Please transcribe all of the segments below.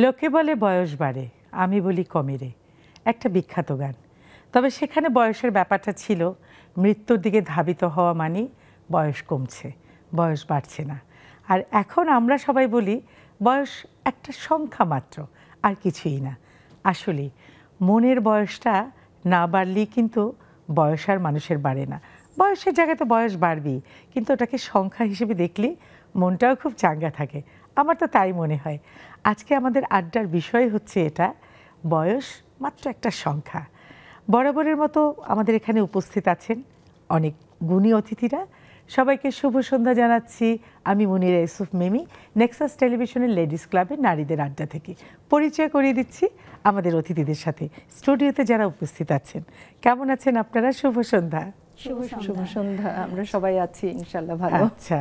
লোকে বলে বয়স বাড়ে, আমি বলি কমে রে, একটা বিখ্যাত গান। তবে সেখানে বয়সের ব্যাপারটা ছিল মৃত্যুর দিকে ধাবিত হওয়া মানে বয়স কমছে, বয়স বাড়ছে না। আর এখন আমরা সবাই বলি বয়স একটা সংখ্যা মাত্র, আর কিছুই না। আসলে মনের বয়সটা না বাড়লেই কিন্তু বয়স আর মানুষের বাড়ে না। বয়সের জায়গায় তো বয়স বাড়বেই, কিন্তু ওটাকে সংখ্যা হিসেবে দেখলে মনটাও খুব চাঙ্গা থাকে। আমার তো তাই মনে হয়। আজকে আমাদের আড্ডার বিষয় হচ্ছে এটা, বয়স মাত্র একটা সংখ্যা। বরাবরের মতো আমাদের এখানে উপস্থিত আছেন অনেক গুণী অতিথিরা। সবাইকে শুভ সন্ধ্যা জানাচ্ছি। আমি মুনিরা ইউসুফ মিমি, নেক্সাস টেলিভিশনের লেডিস ক্লাবের নারীদের আড্ডা থেকে পরিচয় করিয়ে দিচ্ছি আমাদের অতিথিদের সাথে। স্টুডিওতে যারা উপস্থিত আছেন, কেমন আছেন আপনারা? শুভ সন্ধ্যা। শুভ সন্ধ্যা। আমরা সবাই আছি ইনশাআল্লাহ ভালো। আচ্ছা,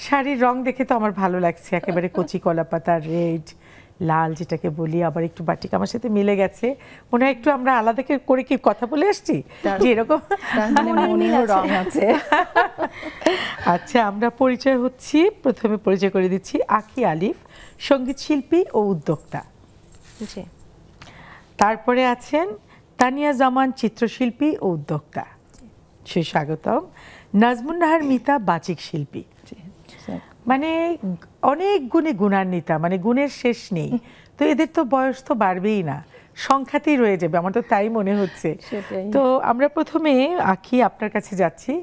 শাড়ির রং দেখে তো আমার ভালো লাগছে, একেবারে কচি কলা পাতা রেড লাল যেটাকে বলি, আবার একটু বাটিক আমার সাথে মিলে গেছে। মনে হয় একটু আমরা আলাদা করে কি কথা বলে আসছি যে এরকম রং আছে। আচ্ছা, আমরা পরিচয় হচ্ছি, প্রথমে পরিচয় করে দিচ্ছি আঁখি আলিফ, সঙ্গীত শিল্পী ও উদ্যোক্তা। তারপরে আছেন তানিয়া জামান, চিত্রশিল্পী ও উদ্যোক্তা। স্বাগতম। নাজমুন নাহার মিতা, বাচিক শিল্পী। মানে অনেক গুণে গুণান্বিতা, মানে গুণের শেষ নেই। তো এদের তো বয়স তো বাড়বেই না, সংখ্যাতেই রয়ে যাবে, আমার তো তাই মনে হচ্ছে। তো আমরা প্রথমে আঁখি আপনার কাছে যাচ্ছি।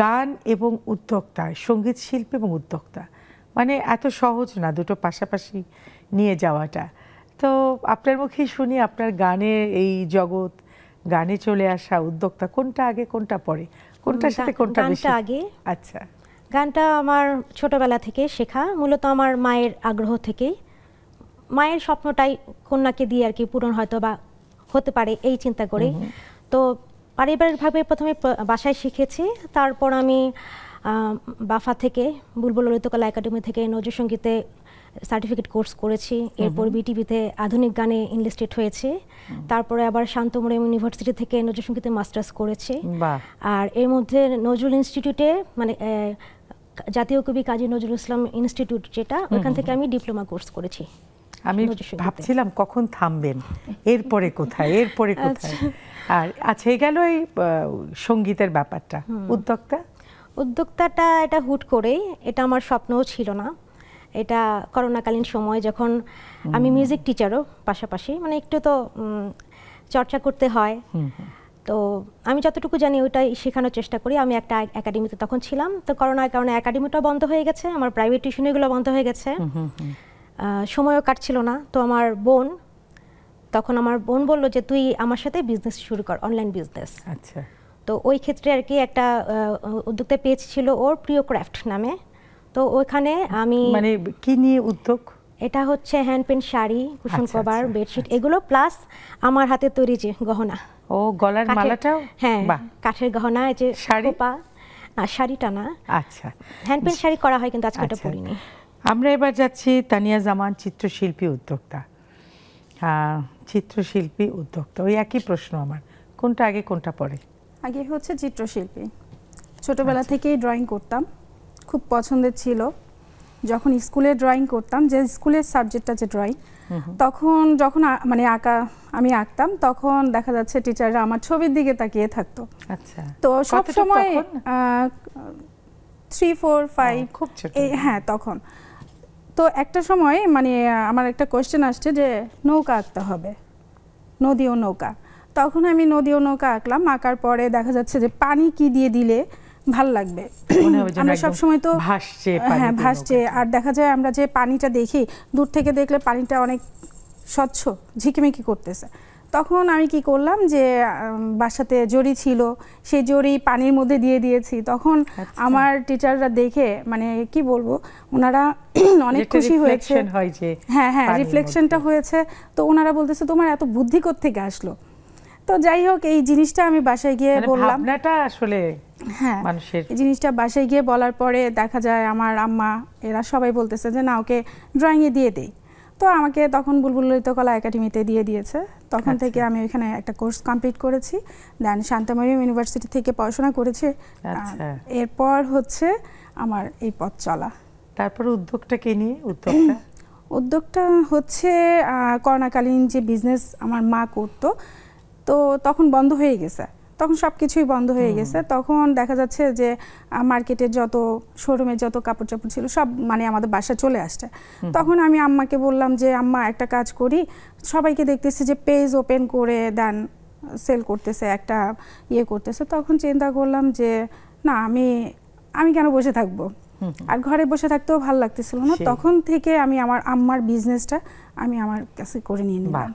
গান এবং উদ্যোক্তা, সঙ্গীত শিল্পী এবং উদ্যোক্তা, মানে এত সহজ না দুটো পাশাপাশি নিয়ে যাওয়াটা। তো আপনার মুখেই শুনি আপনার গানের এই জগৎ, গানে চলে আসা, উদ্যোক্তা, কোনটা আগে কোনটা পরে, কোনটার সাথে কোনটা বেশি? আগে। আচ্ছা, গানটা আমার ছোটবেলা থেকে শেখা, মূলত আমার মায়ের আগ্রহ থেকেই। মায়ের স্বপ্নটাই কন্যাকে দিয়ে আর কি পূরণ হয়তো বা হতে পারে এই চিন্তা করেই। তো পারিবারিকভাবে প্রথমে বাসায় শিখেছি, তারপর আমি বাফা থেকে বুলবুল ললিতকলা একাডেমি থেকে নজরুল সঙ্গীতে সার্টিফিকেট কোর্স করেছি। এরপর বিটিভিতে আধুনিক গানে ইনলিস্টেড হয়েছে। তারপরে আবার শান্তমরিয়ম ইউনিভার্সিটি থেকে নজরুল সঙ্গীতে মাস্টার্স করেছি। আর এর মধ্যে নজরুল ইনস্টিটিউটে, মানে জাতীয় কবি কাজী নজরুল ইসলাম ইনস্টিটিউট যেটা, ওখান থেকে আমি ডিপ্লোমা কোর্স করেছি। আমি ভাবছিলাম কখন থামবেন, এরপরে কোথায়, এরপরে কোথায়। আর আচ্ছা, এই গেল এই সঙ্গীতের ব্যাপারটা। উদ্যোক্তাটা এটা হুট করেই, এটা আমার স্বপ্নও ছিল না। এটা করোনাকালীন সময়, যখন আমি মিউজিক টিচারও পাশাপাশি, মানে একটু তো চর্চা করতে হয়। তো আমি যতটুকু জানি ওইটাই শেখানোর চেষ্টা করি। আমি একটা একাডেমিতে তখন ছিলাম, তো করোনার কারণে একাডেমিটা বন্ধ হয়ে গেছে, আমার প্রাইভেট টিউশনগুলো বন্ধ হয়ে গেছে, সময়ও কাটছিল না। তো আমার বোন বলল যে তুই আমার সাথে বিজনেস শুরু কর, অনলাইন বিজনেস। আচ্ছা। তো ওই ক্ষেত্রে আর কি একটা উদ্যোক্তা পেজ ছিল ওর, প্রিয় ক্রাফট নামে। তো ওইখানে আমি, মানে কি নিয়ে উদ্যোগ? এটা হচ্ছে hand paint sari, cushion cover, bedsheet, এগুলো প্লাস আমার হাতে তৈরি যে গহনা। ও, গলার মালাটাও? হ্যাঁ, কাঠের গহনা। এই যে শাড়িটা না, শাড়িটা না। আচ্ছা, হ্যান্ড পেন্ট শাড়ি করা হয়, কিন্তু আজকে এটা পরিনি। আমরা এবার যাচ্ছি তানিয়া জামান, চিত্রশিল্পী উদ্যোক্তা। চিত্রশিল্পী উদ্যোক্তা, ওই একই প্রশ্ন আমার, কোনটা আগে কোনটা পরে? আগে হচ্ছে চিত্রশিল্পী। ছোটবেলা থেকেই ড্রয়িং করতাম, খুব পছন্দের ছিল। যখন স্কুলে ড্রয়িং করতাম, যে স্কুলের সাবজেক্টটা যে ড্রয়িং, তখন যখন মানে আমি আঁকতাম, তখন দেখা যাচ্ছে টিচাররা আমার ছবির দিকে তাকিয়ে থাকতো। আচ্ছা। তো সব সময় 3, 4, 5, খুব ছোট। হ্যাঁ, তখন তো একটা সময় মানে আমার একটা কোয়েশ্চেন আসছে যে নৌকা আঁকতে হবে, নদী ও নৌকা। তখন আমি নদী ও নৌকা আঁকলাম। আঁকার পরে দেখা যাচ্ছে যে পানি কি দিয়ে দিলে ভাল লাগবে। আমরা সবসময় তো ভাসছে, হ্যাঁ ভাসছে, আর দেখা যায় আমরা যে পানিটা দেখি, দূর থেকে দেখলে পানিটা অনেক স্বচ্ছ, ঝিকিমিকি করতেছে। তখন আমি কি করলাম, যে বাসাতে জরি ছিল, সেই জরি পানির মধ্যে দিয়ে দিয়েছি। তখন আমার টিচাররা দেখে, মানে কি বলবো, ওনারা অনেক খুশি হয়েছে। হ্যাঁ হ্যাঁ, রিফ্লেকশনটা হয়েছে। তো ওনারা বলতেছে তোমার এত বুদ্ধি কোত্থেকে আসলো। তো যাই হোক, এই জিনিসটা আমি বাসায় গিয়ে বললাম। আসলে হ্যাঁ, এই জিনিসটা বাসায় গিয়ে বলার পরে দেখা যায় আমার আম্মা এরা সবাই বলতেছে যে না, ওকে ড্রয়িংয়ে দিয়ে দেই। তো আমাকে তখন বুলবুল ললিতকলা একাডেমিতে দিয়ে দিয়েছে। তখন থেকে আমি ওইখানে একটা কোর্স কমপ্লিট করেছি, দেন শান্তমরিয়ম ইউনিভার্সিটি থেকে পড়াশোনা করেছি। এরপর হচ্ছে আমার এই পথ চলা। তারপর উদ্যোগটাকে নিয়ে উদ্যোগটা হচ্ছে করোনাকালীন যে বিজনেস আমার মা করতো, তো তখন বন্ধ হয়ে গেছে, তখন সব কিছুই বন্ধ হয়ে গেছে। তখন দেখা যাচ্ছে যে মার্কেটের যত শোরুমের যত কাপড় চাপড় ছিল সব মানে আমাদের বাসায় চলে আসছে। তখন আমি আম্মাকে বললাম যে আম্মা একটা কাজ করি, সবাইকে দেখতেছি যে পেজ ওপেন করে দেন সেল করতেছে, একটা ইয়ে করতেছে। তখন চিন্তা করলাম যে না, আমি কেন বসে থাকবো, আর ঘরে বসে থাকতেও ভালো লাগতেছিল না। তখন থেকে আমি আমার আম্মার বিজনেসটা আমি আমার কাছে করে নিয়ে নিলাম।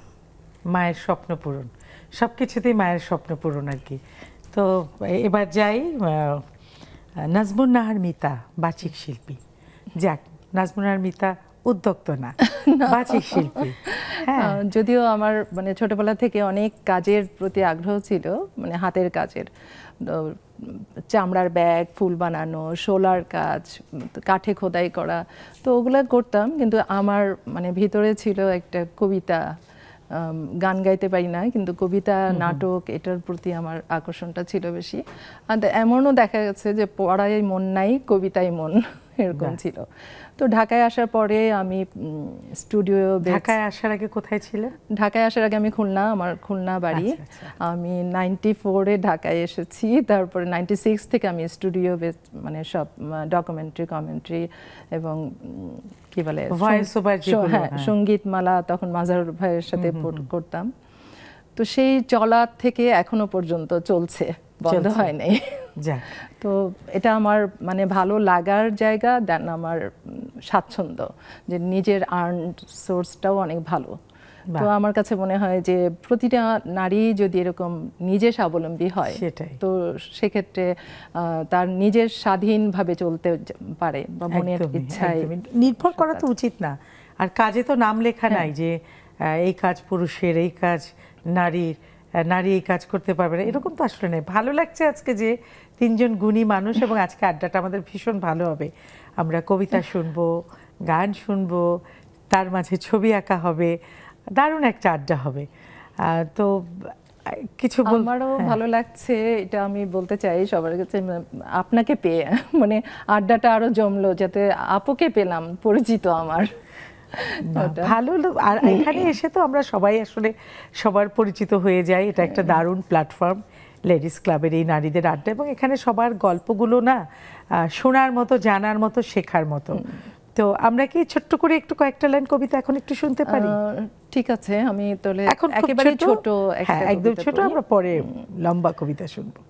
মায়ের স্বপ্ন পূরণ, সব কিছুতেই মায়ের স্বপ্ন পূরণ আর কি। তো এবার যাই, নাজমুন নাহার মিতা বাচিক শিল্পী। যাক, নাজমুন নাহার মিতা উদ্যোক্তা না, বাচিক শিল্পী। যদিও আমার মানে ছোটবেলা থেকে অনেক কাজের প্রতি আগ্রহ ছিল, মানে হাতের কাজের, চামড়ার ব্যাগ, ফুল বানানো, শোলার কাজ, কাঠে খোদাই করা, তো ওগুলো করতাম। কিন্তু আমার মানে ভিতরে ছিল একটা কবিতা, গান গাইতে পারি না কিন্তু কবিতা, নাটক, এটার প্রতি আমার আকর্ষণটা ছিল বেশি। আর এমনও দেখা গেছে যে পড়ায় মন নাই, কবিতায় মন, এরকম ছিল। তো ঢাকায় আসার পরে আমি স্টুডিও। ঢাকায় আসার আগে কোথায় ছিলেন? ঢাকায় আসার আগে আমি খুলনা, আমার খুলনা বাড়ি। আমি 94-এ ঢাকায় এসেছি, তারপরে 96 থেকে আমি স্টুডিও মানে সব ডকুমেন্টারি, কমেন্ট্রি এবং কি বলে সঙ্গীতমালা, তখন মাজার ভাইয়ের সাথে করতাম। তো সেই চলার থেকে এখনো পর্যন্ত চলছে, বন্ধ হয় নাই। তো এটা আমার মানে ভালো লাগার জায়গা, দেন আমার স্বাচ্ছন্দ্য, যে নিজের আর্ন সোর্সটাও অনেক ভালো। তো আমার কাছে মনে হয় যে প্রতিটা নারী যদি এরকম নিজে স্বাবলম্বী হয়, তো সেক্ষেত্রে তার নিজের স্বাধীনভাবে চলতে পারে বা মনের ইচ্ছায় নির্ভর করা তো উচিত না। আর কাজে তো নাম লেখা নাই যে এই কাজ পুরুষের, এই কাজ নারীর, নারী এই কাজ করতে পারবে না, এরকম তো আসলে নেই। ভালো লাগছে আজকে যে তিনজন গুণী মানুষ, এবং আজকে আড্ডাটা আমাদের ভীষণ ভালো হবে। আমরা কবিতা শুনবো, গান শুনবো, তার মাঝে ছবি আঁকা হবে, দারুণ একটা আড্ডা হবে। তো কিছু আমারও ভালো লাগছে, এটা আমি বলতে চাই সবার কাছে, আপনাকে পেয়ে মানে আড্ডাটা আরো জমলো, যাতে আপুকে পেলাম, পরিচিত আমার ভালো। আর এখানে এসে তো আমরা সবাই আসলে সবার পরিচিত হয়ে যাই। এটা একটা দারুণ প্ল্যাটফর্ম, লেডিস ক্লাবের এই নারীদের আড্ডা, এবং এখানে সবার গল্পগুলো না শোনার মতো, জানার মতো, শেখার মতো। তো আমরা কি ছোট্ট করে একটু কয়েকটা লাইন কবিতা এখন একটু শুনতে পারি? ঠিক আছে, আমি তাহলে এখন একেবারে ছোট, একদম ছোট, আমরা পরে লম্বা কবিতা শুনবো।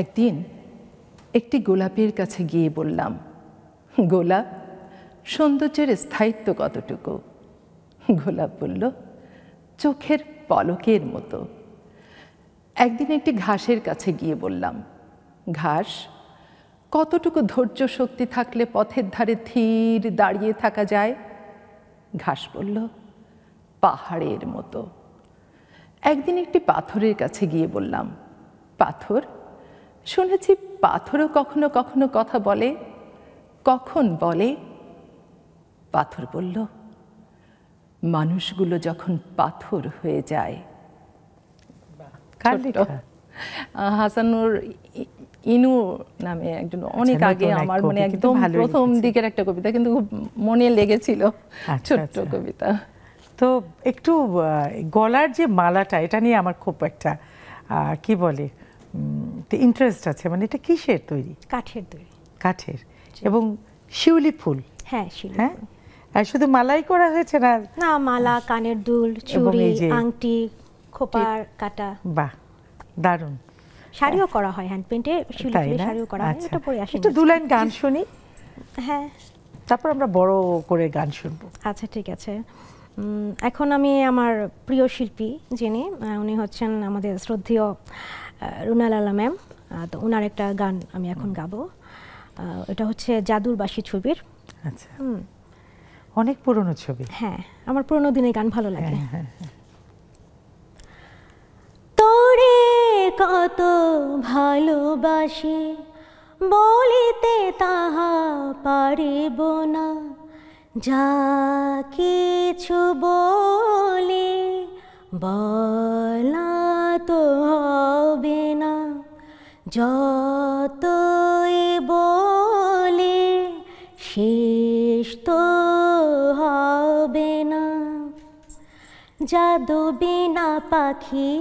একদিন একটি গোলাপের কাছে গিয়ে বললাম, গোলাপ, সৌন্দর্যের স্থায়িত্ব কতটুকু? গোলাপ বলল, চোখের পলকের মতো। একদিন একটি ঘাসের কাছে গিয়ে বললাম, ঘাস, কতটুকু ধৈর্য শক্তি থাকলে পথের ধারে ধীর দাঁড়িয়ে থাকা যায়? ঘাস বলল, পাহাড়ের মতো। একদিন একটি পাথরের কাছে গিয়ে বললাম, পাথর, শুনেছি পাথরও কখনো কখনো কথা বলে, কখন বলে? পাথর বলল, মানুষগুলো যখন পাথর হয়ে যায়। হাসানুর ইনু নামে একজন, অনেক আগে, আমার মানে একদম প্রথম দিকের একটা কবিতা, কিন্তু খুব মনে লেগেছিল, ছোট্ট কবিতা। তো একটু গলার যে মালাটা, এটা নিয়ে আমার খুব একটা কি বলে ইন্টারেস্ট আছে। মানে এটা কিসের তৈরি? কাঠের তৈরি। কাঠের, এবং শিউলি ফুল। হ্যাঁ, শিউলি ফুল। আর শুধু মালাই করা হয়েছে না? না, মালা, কানের দুল, চুড়ি, আংটি, খোপার কাটা। বাহ, দারুণ। শাড়িও করা হয়, হ্যান্ড পেইন্টে শিউলি ফুলের শাড়িও করা হয়। এটা পরে আসে। একটু দু লাইন গান শুনি। হ্যাঁ, তারপর আমরা বড় করে গান শুনবো। আচ্ছা, ঠিক আছে। এখন আমি আমার প্রিয় শিল্পী যিনি, উনি হচ্ছেন আমাদের শ্রদ্ধেয় রুনা লালা ম্যাম। তো ওনার একটা গান আমি এখন গাবো। এটা হচ্ছে জাদুর বাঁশি ছবির। আচ্ছা, অনেক পুরনো ছবি। হ্যাঁ, আমার পুরনো দিনের গান ভালো লাগে। তোরে কত ভালোবাসি বলিতে তাহা পারিব না, যা কিছু বলি বলা তো হবে না, যতই বলি শেষ শেষ তো হবে না। জাদু বিনা পাখি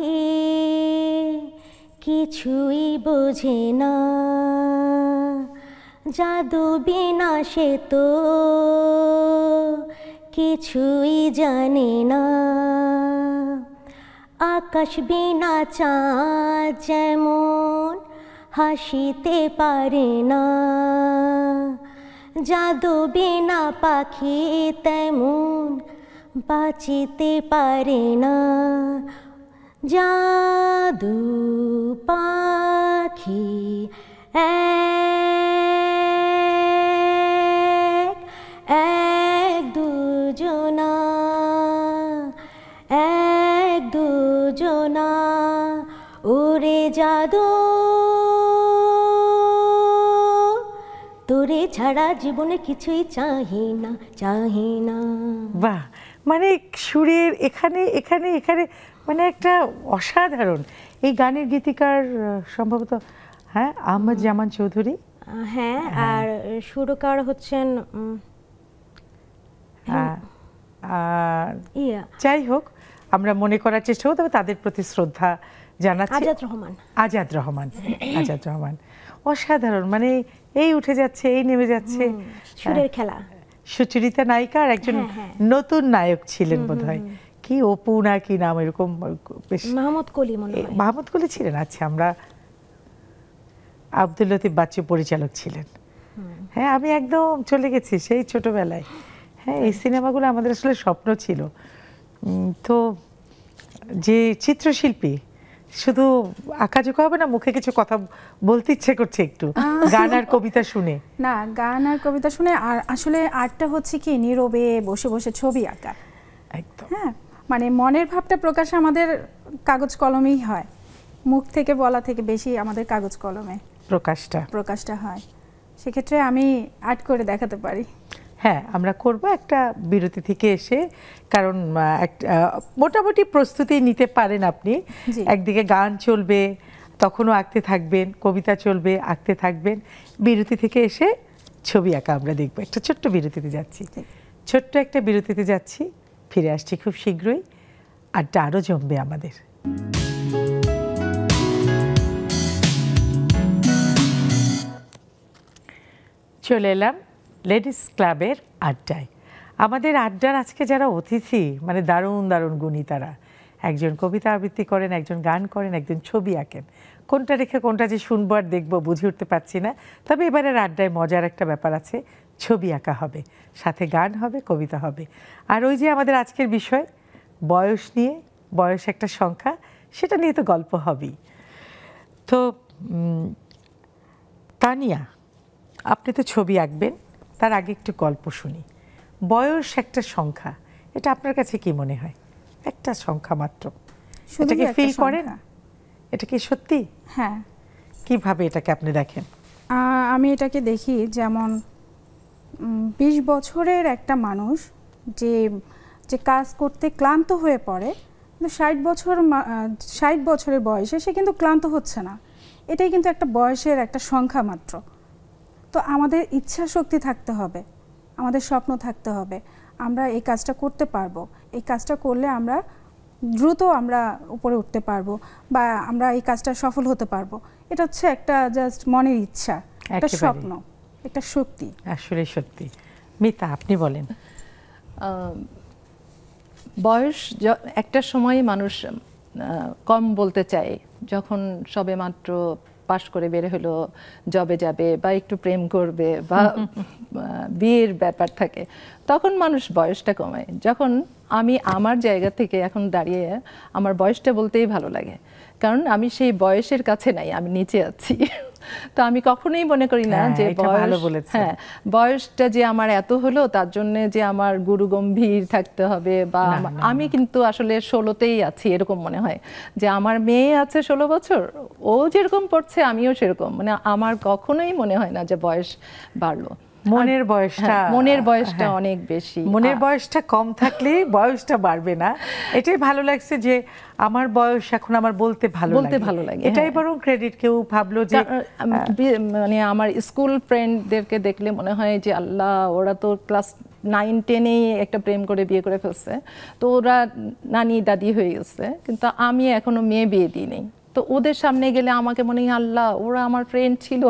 কিছুই বোঝে না, জাদু বিনা সে তো কিছুই জানে না। আকাশ বিনা চাঁদ যেমন হাসিতে পারে না, জাদু বিনা পাখি তেমন বাঁচিতে পারে না। জাদু পাখি এক এক দুজনা, এক দুজনা ওরে জাদু তোরে ছাড়া জীবনে কিছুই চাহি না, চাহি না। বাহ, মানে সুরের এখানে এখানে এখানে মানে একটা অসাধারণ। এই গানের গীতিকার সম্ভবত হ্যাঁ আহমদ জামান চৌধুরী। হ্যাঁ, আর সুরকার হচ্ছেন যাই হোক, আমরা মনে করার চেষ্টা করব, তবে তাদের প্রতি শ্রদ্ধা জানাচ্ছি। আজাদ রহমান, আজাদ রহমান, আজাদ রহমান অসাধারণ। মানে এই উঠে যাচ্ছে, এই নেমে যাচ্ছে, সুরের খেলা। সুচরিতা নায়িকা আর একজন নতুন নায়ক ছিলেন বোধহয়, কি অপু না কি নাম এরকম, মাহমুদ কলি মনে হয়। মাহমুদ কলি ছিলেন। আচ্ছা, আমরা আব্দুল লতিফ বাচ্চু পরিচালক ছিলেন। হ্যাঁ, আমি একদম চলে গেছি সেই ছোটবেলায়। হ্যাঁ, এই সিনেমাগুলো আমাদের আসলে স্বপ্ন ছিল। তো যে চিত্রশিল্পী শুধু আঁকাঝোঁকা হবে না, মুখে কিছু কথা বলতে ইচ্ছে করছে একটু গান আর কবিতা শুনে। না, গান আর কবিতা শুনে। আর আসলে আর্টটা হচ্ছে কি নীরবে বসে বসে ছবি আঁকা। একদম, হ্যাঁ, মানে মনের ভাবটা প্রকাশ আমাদের কাগজ কলমেই হয়, মুখ থেকে বলা থেকে বেশি আমাদের কাগজ কলমে প্রকাশটা হয়। সেক্ষেত্রে আমি আর্ট করে দেখাতে পারি। হ্যাঁ, আমরা করব একটা বিরতি থেকে এসে, কারণ মোটামুটি প্রস্তুতি নিতে পারেন আপনি। একদিকে গান চলবে, তখনও আঁকতে থাকবেন, কবিতা চলবে, আঁকতে থাকবেন। বিরতি থেকে এসে ছবি আঁকা আমরা দেখব। একটা ছোট্ট বিরতিতে যাচ্ছি, ছোট্ট একটা বিরতিতে যাচ্ছি, ফিরে আসছি খুব শীঘ্রই। আড্ডা আরও জমবে আমাদের। চলে এলাম লেডিস ক্লাবের আড্ডায়। আমাদের আড্ডার আজকে যারা অতিথি, মানে দারুণ দারুণ গুণী তারা। একজন কবিতা আবৃত্তি করেন, একজন গান করেন, একজন ছবি আঁকেন। কোনটা রেখে কোনটা যে শুনবো আর দেখবো বুঝে উঠতে পারছি না। তবে এবারের আড্ডায় মজার একটা ব্যাপার আছে, ছবি আঁকা হবে, সাথে গান হবে, কবিতা হবে। আর ওই যে আমাদের আজকের বিষয় বয়স নিয়ে, বয়স একটা সংখ্যা, সেটা নিয়ে তো গল্প হবেই। তো তানিয়া, আপনি তো ছবি আঁকবেন, তার আগে একটু গল্প শুনি। বয়স একটা সংখ্যা, এটা আপনার কাছে কি মনে হয়? একটা সংখ্যা মাত্র, এটাকে ফিল করেন? এটা কি সত্যি? হ্যাঁ। কিভাবে এটাকে আপনি দেখেন? আমি এটাকে দেখি যেমন 20 বছরের একটা মানুষ যে যে কাজ করতে ক্লান্ত হয়ে পড়ে, কিন্তু 60 বছরের বয়সে সে কিন্তু ক্লান্ত হচ্ছে না। এটাই কিন্তু একটা বয়সের একটা সংখ্যা মাত্র। তো আমাদের ইচ্ছা শক্তি থাকতে হবে, আমাদের স্বপ্ন থাকতে হবে, আমরা এই কাজটা করতে পারবো। এই কাজটা করলে আমরা দ্রুত আমরা উপরে উঠতে পারবো, বা আমরা এই কাজটা সফল হতে পারবো। এটা হচ্ছে একটা জাস্ট মনের ইচ্ছা, একটা স্বপ্ন, একটা শক্তি। আসলে সত্যি। মিতা, আপনি বলেন। বয়স একটা সময় মানুষ কম বলতে চায়, যখন সবে মাত্র পাশ করে বের হলো, জবে যাবে বা একটু প্রেম করবে বা বিয়ের ব্যাপার থাকে, তখন মানুষ বয়সটা কমায়। যখন আমি আমার জায়গা থেকে এখন দাঁড়িয়ে আমার বয়সটা বলতেই ভালো লাগে, কারণ আমি সেই বয়সের কাছে নাই, আমি নিচে আছি। তো আমি কখনোই মনে করি না যে বয়সটা যে আমার এত হলো তার জন্য যে আমার গুরু গম্ভীর থাকতে হবে, বা আমি কিন্তু আসলে 16তেই আছি এরকম মনে হয়। যে আমার মেয়ে আছে 16 বছর, ও যেরকম পড়ছে আমিও সেরকম, মানে আমার কখনোই মনে হয় না যে বয়স বাড়লো। মনের বয়সটা মনের বয়সটা অনেক বেশি। মনের বয়সটা কম থাকলে বয়সটা বাড়বে না, এটাই ভালো লাগছে যে আমার বয়স এখন আমার বলতে ভালো লাগে, এটাই বরং ক্রেডিট। কেউ ভাবলো যে মানে আমার স্কুল ফ্রেন্ডদেরকে দেখলে মনে হয় যে আল্লাহ, ওরা তো ক্লাস 9-10-এই একটা প্রেম করে বিয়ে করে ফেলছে, তো ওরা নানি দাদি হয়ে গেছে, কিন্তু আমি এখনো মেয়ে বিয়ে দিই নেই। তো ওদের সামনে গেলে আমাকে মনে হয় আল্লাহ, ওরা আমার ফ্রেন্ড ছিল,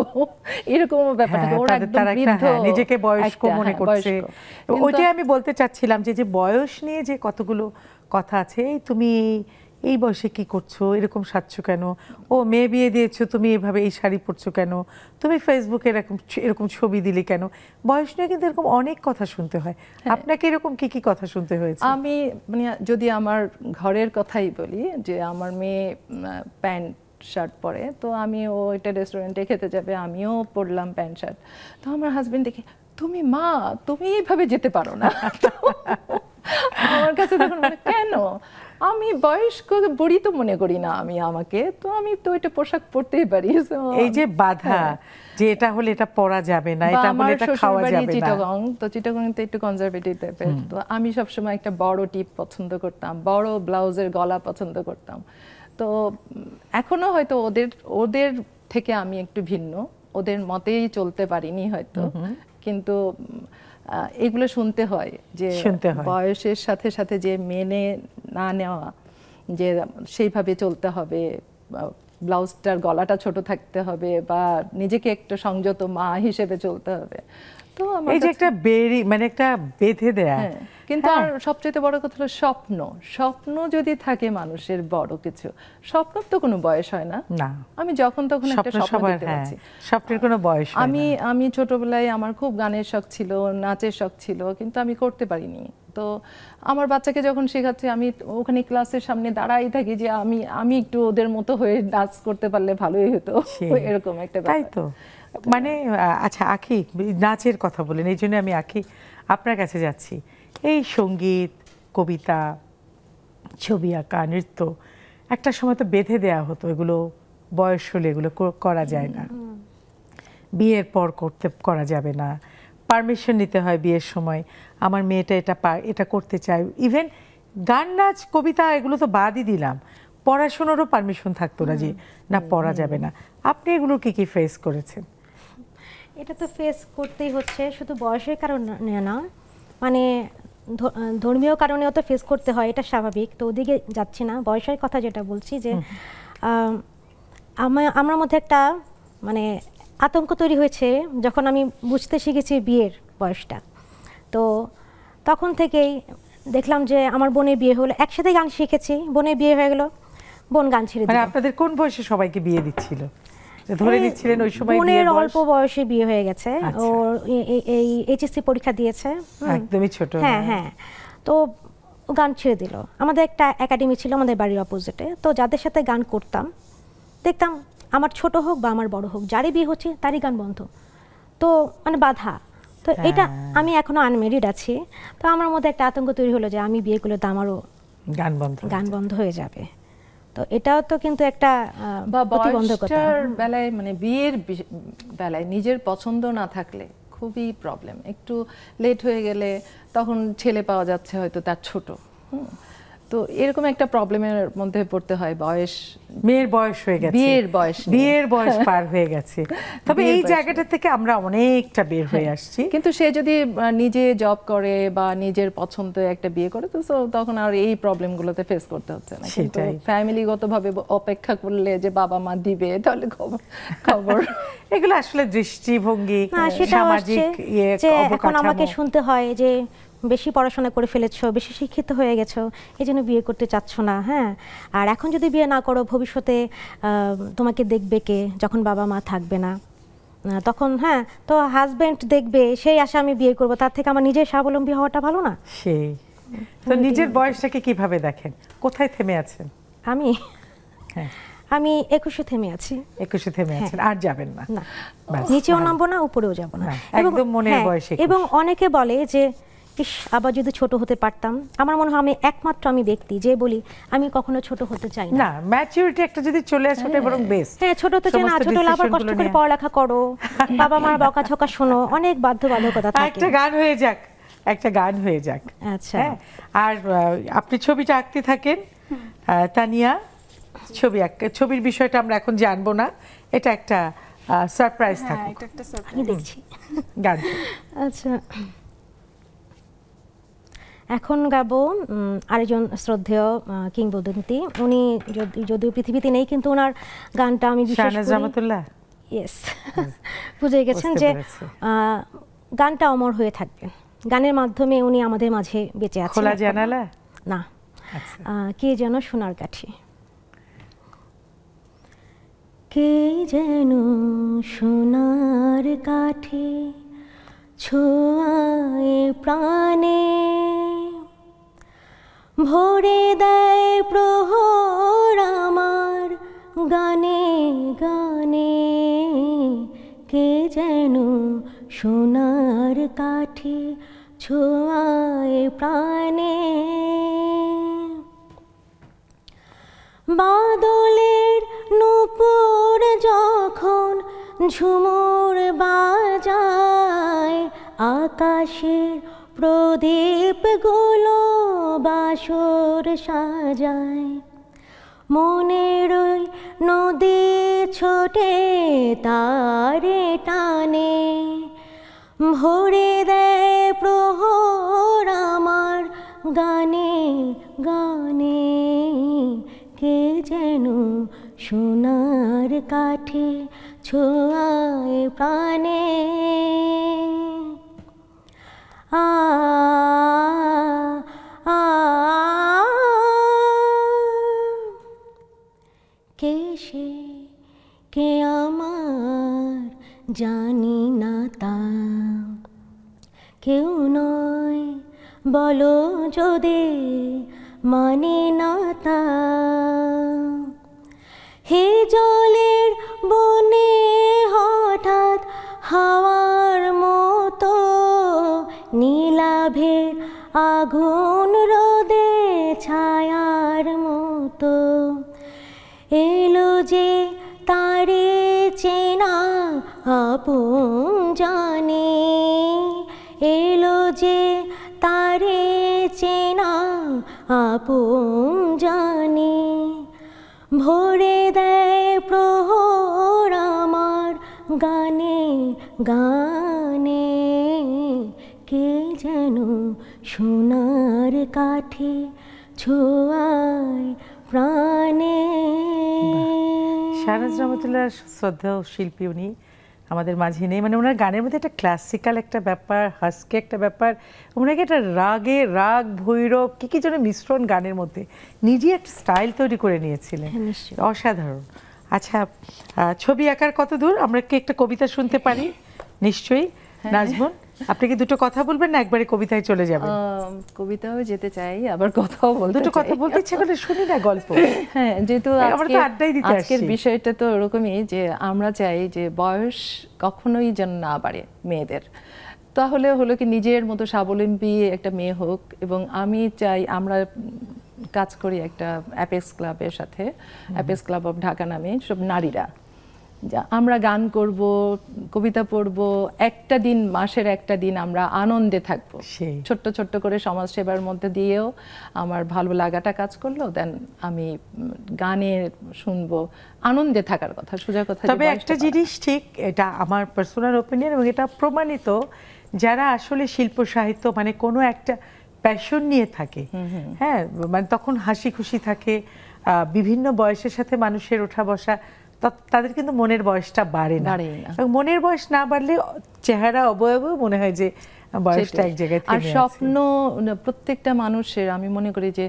এরকম ব্যাপার থাকে। ওরা একদম বৃদ্ধ, নিজেকে বয়স্ক মনে করছে। ওইটাই আমি বলতে চাচ্ছিলাম যে বয়স নিয়ে যে কতগুলো কথা আছে, তুমি এই বয়সে কি করছো, এরকম সাজছো কেন, ও মেয়ে বিয়ে দিয়েছো তুমি এভাবে এই শাড়ি পরছো কেন, তুমি ফেসবুকে এরকম ছবি দিলে কেন, বয়স নিয়ে কিন্তু এরকম অনেক কথা শুনতে হয়। আপনাকে এরকম কি কি কথা শুনতে হয়েছে? আমি মানে যদি আমার ঘরের কথাই বলি, যে আমার মেয়ে প্যান্ট শার্ট পরে, তো আমি ও একটা রেস্টুরেন্টে খেতে যাবে, আমিও পরলাম প্যান্ট শার্ট, তো আমার হাজবেন্ড দেখে, তুমি মা, তুমি এইভাবে যেতে পারো না। আমার কাছে তখন কেন, আমি বয়স্ক বুড়ি তো মনে করি না আমি আমাকে, তো আমি তো এটা পোশাক পরতেই পারি। এই যে বাধা, যে এটা হলে এটা পরা যাবে না, এটা হলে এটা খাওয়া যাবে না। চিটাগং, তো চিটাগং তো একটু কনজারভেটিভ টাইপের, তো আমি সবসময় একটা বড় টিপ পছন্দ করতাম, বড় ব্লাউজের গলা পছন্দ করতাম। তো এখনো হয়তো ওদের থেকে আমি একটু ভিন্ন, ওদের মতেই চলতে পারিনি হয়তো, কিন্তু এগুলো শুনতে হয় যে বয়সের সাথে সাথে যে মেনে না নেওয়া, যে সেইভাবে চলতে হবে, ব্লাউজটার গলাটা ছোট থাকতে হবে, বা নিজেকে একটা সংযত মা হিসেবে চলতে হবে। তো এই যে একটা মানে একটা বেঁধে দেয়া, কিন্তু আর সবচেয়ে বড় কথা হলো স্বপ্ন যদি থাকে মানুষের, বড় কিছু স্বপ্ন তো কোনো বয়স হয় না। আমি যখন তখন একটা স্বপ্ন দেখতে পাচ্ছি, স্বপ্নের কোনো বয়স হয় না। আমি ছোটবেলায় আমার খুব গানের শখ ছিল, নাচের শখ ছিল, কিন্তু আমি করতে পারিনি। তো আমার বাচ্চাকে যখন শেখাচ্ছি, আমি ওখানে ক্লাসের সামনে দাঁড়াই থাকি যে আমি একটু ওদের মতো হয়ে নাচ করতে পারলে ভালোই হতো, এরকম একটা ব্যাপার। তাই তো, মানে আচ্ছা আঁখি, নাচের কথা বলেন, এই জন্য আমি আঁখি আপনার কাছে যাচ্ছি। এই সঙ্গীত, কবিতা, ছবি আঁকা, নৃত্য একটা সময় তো বেঁধে দেয়া হতো, এগুলো বয়স হলে এগুলো করা যায় না, বিয়ের পর করা যাবে না, পারমিশন নিতে হয় বিয়ের সময়, আমার মেয়েটা এটা করতে চায়। ইভেন গান, নাচ, কবিতা এগুলো তো বাদই দিলাম, পড়াশোনারও পারমিশন থাকতো না, যে না পড়া যাবে না। আপনি এগুলো কি ফেস করেছেন? এটা তো ফেস করতেই হচ্ছে, শুধু বয়সের কারণে না, মানে ধর্মীয় কারণেও তো ফেস করতে হয়, এটা স্বাভাবিক। তো ওদিকে যাচ্ছি না, বয়সের কথা যেটা বলছি, যে আমার মধ্যে একটা মানে আতঙ্ক তৈরি হয়েছে যখন আমি বুঝতে শিখেছি বিয়ের বয়সটা। তো তখন থেকেই দেখলাম যে আমার বোনের বিয়ে হলো, একসাথে গান শিখেছি, বোনের বিয়ে হয়ে গেল, বোন গান ছেড়ে দিল। মানে আপনাদের কোন বয়সে সবাইকে বিয়ে দিচ্ছিল, ধরে নিচ্ছিলেন ওই সময়? বোনের অল্প বয়সে বিয়ে হয়ে গেছে, ও এই এইচএসসি পরীক্ষা দিয়েছে, একদমই ছোট। হ্যাঁ, তো গান ছেড়ে দিল। আমাদের একটা একাডেমি ছিল আমাদের বাড়ির অপোজিটে, তো যাদের সাথে গান করতাম দেখতাম আমার ছোট হোক বা আমার বড় হোক, যারই বিয়ে হচ্ছে তারই গান বন্ধ, তো মানে বাধা। তো এটা আমি এখনো আনমেরিড আছি, তো আমার মধ্যে একটা আতঙ্ক তৈরি হলো যে আমি বিয়ে করলে তো আমারও গান বন্ধ হয়ে যাবে। তো এটাও তো কিন্তু একটা প্রতিবন্ধকতা বেলায়, মানে বিয়ের বেলায় নিজের পছন্দ না থাকলে খুবই প্রবলেম। একটু লেট হয়ে গেলে তখন ছেলে পাওয়া যাচ্ছে হয়তো তার ছোট, তো এরকম একটা প্রবলেমের মধ্যে পড়তে হয়। মেয়ের বয়স হয়ে গেছে, বিয়ের বয়স পার হয়ে গেছে, তবে এই জায়গাটা থেকে আমরা অনেকটা বের হয়ে আসছি। কিন্তু সে যদি নিজে জব করে বা নিজের পছন্দ একটা বিয়ে করে, তো তখন আর এই প্রবলেমগুলোতে ফেস করতে হচ্ছে না। কিন্তু ফ্যামিলিগতভাবে অপেক্ষা করলে যে বাবা মা দিবে, তাহলে খবর এগুলো আসলে দৃষ্টিভঙ্গি, সামাজিক এখন আমাকে শুনতে হয় যে বেশি পড়াশোনা করে ফেলেছো, বেশি শিক্ষিত হয়ে গেছো, এই জন্য বিয়ে করতে চাচ্ছ না। হ্যাঁ, আর এখন যদি বিয়ে না করো ভবিষ্যতে তোমাকে দেখবে কে, যখন বাবা মা থাকবে না তখন? হ্যাঁ, তো হাজবেন্ড দেখবে, সেই আশা আমি বিয়ে করবো, তার থেকে আমার নিজের স্বাবলম্বী হওয়াটা ভালো না? সেই তো নিজের বয়সটাকে কিভাবে দেখেন, কোথায় থেমে আছেন? আমি 21-এ থেমে আছি। 21-এ থেমে আছেন, আর যাবেন না? নিচেও নামবো না, উপরেও যাবো না, একদম মনের বয়সে। এবং অনেকে বলে যে ইস আবার যদি ছোট হতে পারতাম। আমার মনে হয় আমি একমাত্র ব্যক্তি যে বলি আমি কখনো ছোট হতে চাই না। না, ম্যাচুরিটি একটা যদি চলে আসে ওটা বরং বেস্ট। হ্যাঁ, ছোট তো চাই না, ছোট হলে আবার কষ্ট করে পড়ালেখা করো, বাবা মার বকাঝকা শোনো, অনেক বাধ্যবাধকতা থাকে। একটা গান হয়ে যাক, একটা গান হয়ে যাক। আচ্ছা, হ্যাঁ, আর আপনি ছবিটা আঁকতে থাকেন। তানিয়া, ছবির বিষয়টা আমরা এখন জানবো না, এটা একটা সারপ্রাইজ থাকে। এটা একটা আমি দেখছি গান। আচ্ছা, এখন গাবো আরেকজন শ্রদ্ধেয় কিংবদন্তি। উনি যদিও পৃথিবীতে নেই, কিন্তু ওনার গানটা আমি বিশেষ শাহনাজ রহমতুল্লাহ। ইয়েস, বুঝে গেছেন যে গানটা অমর হয়ে থাকবে। গানের মাধ্যমে উনি আমাদের মাঝে বেঁচে আছেন। খোলা জানালা না, কে যেন সোনার কাঠি। কে যেন সোনার কাঠি ছোঁয়ায় প্রাণে, ভরে দেয় প্রহর আমার গানে গানে। কে যেন সোনার কাঠি ছোঁয়ায় প্রাণে, বাদলের নূপুর যখন ঝুমুর বাজায়, আকাশের প্রদীপগুলো বাসর সাজায়। মনের ওই নদী ছোটে তারে টানে, ভরে দেয় প্রহর আমার গানে গানে। কে যেন সোনার কাঠি ছোঁয়ায় প্রাণে। আ আ কে সে, কে আমার জানি না তা, কেউ নয় বলো যদি মানে না তা। হে জলের বনে হঠাৎ হাওয়ার মতো, নীলাভের আগুন রোদে ছায়ার মতো। এলো যে তারে চেনা আপন জানে, এলো যে তারে চেনা আপন জানে। ভরে দেয় প্রহর আমার গানে গানে। কে যেন সোনার কাঠি ছোঁয়ায় প্রাণে। শাহনাজ রহমতুল্লাহ শ্রদ্ধেয় শিল্পী, উনি আমাদের মাঝে নেই। মানে ওনার গানের মধ্যে একটা ক্লাসিক্যাল একটা ব্যাপার, হাস্কে একটা ব্যাপার, ওনাকে একটা রাগ ভৈরব কি যেন মিশ্রণ গানের মধ্যে নিজেই একটা স্টাইল তৈরি করে নিয়েছিলেন, অসাধারণ। আচ্ছা, ছবি আঁকার কত দূর? আমরা কি একটা কবিতা শুনতে পারি? নিশ্চয়ই। নাজমুন, আপনি কি দুটো কথা বলবেন না একবারে কবিতায় চলে যাবেন? কবিতাও যেতে চাই, আবার কথাও বলতে চাই। দুটো কথা বলতে ইচ্ছে করে শুনি না গল্প। হ্যাঁ, যেহেতু আজকের বিষয়টা তো ওরকমই যে আমরা চাই যে বয়স কখনোই যেন না বাড়ে মেয়েদের। তাহলে হলো কি নিজের মতো স্বাবলম্বী একটা মেয়ে হোক। এবং আমি চাই, আমরা কাজ করি একটা অ্যাপেক্স ক্লাবের সাথে, অ্যাপেক্স ক্লাব অফ ঢাকা নামে, সব নারীরা। আমরা গান করব, কবিতা পড়ব, একটা দিন, মাসের একটা দিন আমরা আনন্দে থাকবো। ছোট্ট ছোট্ট করে সমাজ সেবার মধ্যে দিয়েও আমার ভালো লাগাটা কাজ করলো। দেন আমি গানে শুনবো, আনন্দে থাকার কথা, সোজা কথা। তবে একটা জিনিস ঠিক, এটা আমার পার্সোনাল ওপিনিয়ন এবং এটা প্রমাণিত, যারা আসলে শিল্প সাহিত্য মানে কোনো একটা প্যাশন নিয়ে থাকে, হ্যাঁ, মানে তখন হাসি খুশি থাকে, বিভিন্ন বয়সের সাথে মানুষের ওঠা বসা, তাদের কিন্তু মনের বয়সটা বাড়ে না। এবং মনের বয়স না বাড়লে চেহারা অবয়বও মনে হয় যে বয়সটা এক জায়গায় থেমে আছে। আর স্বপ্ন প্রত্যেকটা মানুষের, আমি মনে করি যে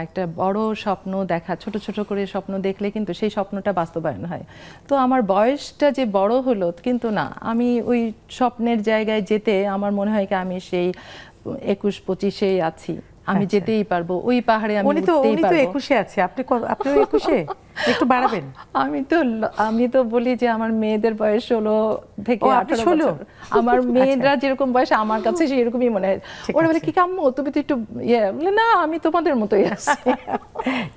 একটা বড় স্বপ্ন দেখা, ছোট ছোট করে স্বপ্ন দেখলে কিন্তু সেই স্বপ্নটা বাস্তবায়ন হয়। তো আমার বয়সটা যে বড় হলো কিন্তু না, আমি ওই স্বপ্নের জায়গায় যেতে আমার মনে হয় কি আমি সেই 21-25-এ আছি। আমি আচ্ছা। যেতেই পারবো, ওই পাহাড়ে আমি উনি উঠতেই তো পারবো। 21-এ আছে, আপনিও 21-এ, একটু বাড়াবেন। আমি তো বলি যে আমার মেয়েদের বয়স 16 থেকে ও, আপনি 18 16? বছর। আমার মেয়েরা যেরকম বয়স আমার কাছে সেরকমই মনে হয়। ঠিক ওরা বলে আছে। কি কাম্মু তুমি তো একটু বলে না আমি তোমাদের মতোই আছি।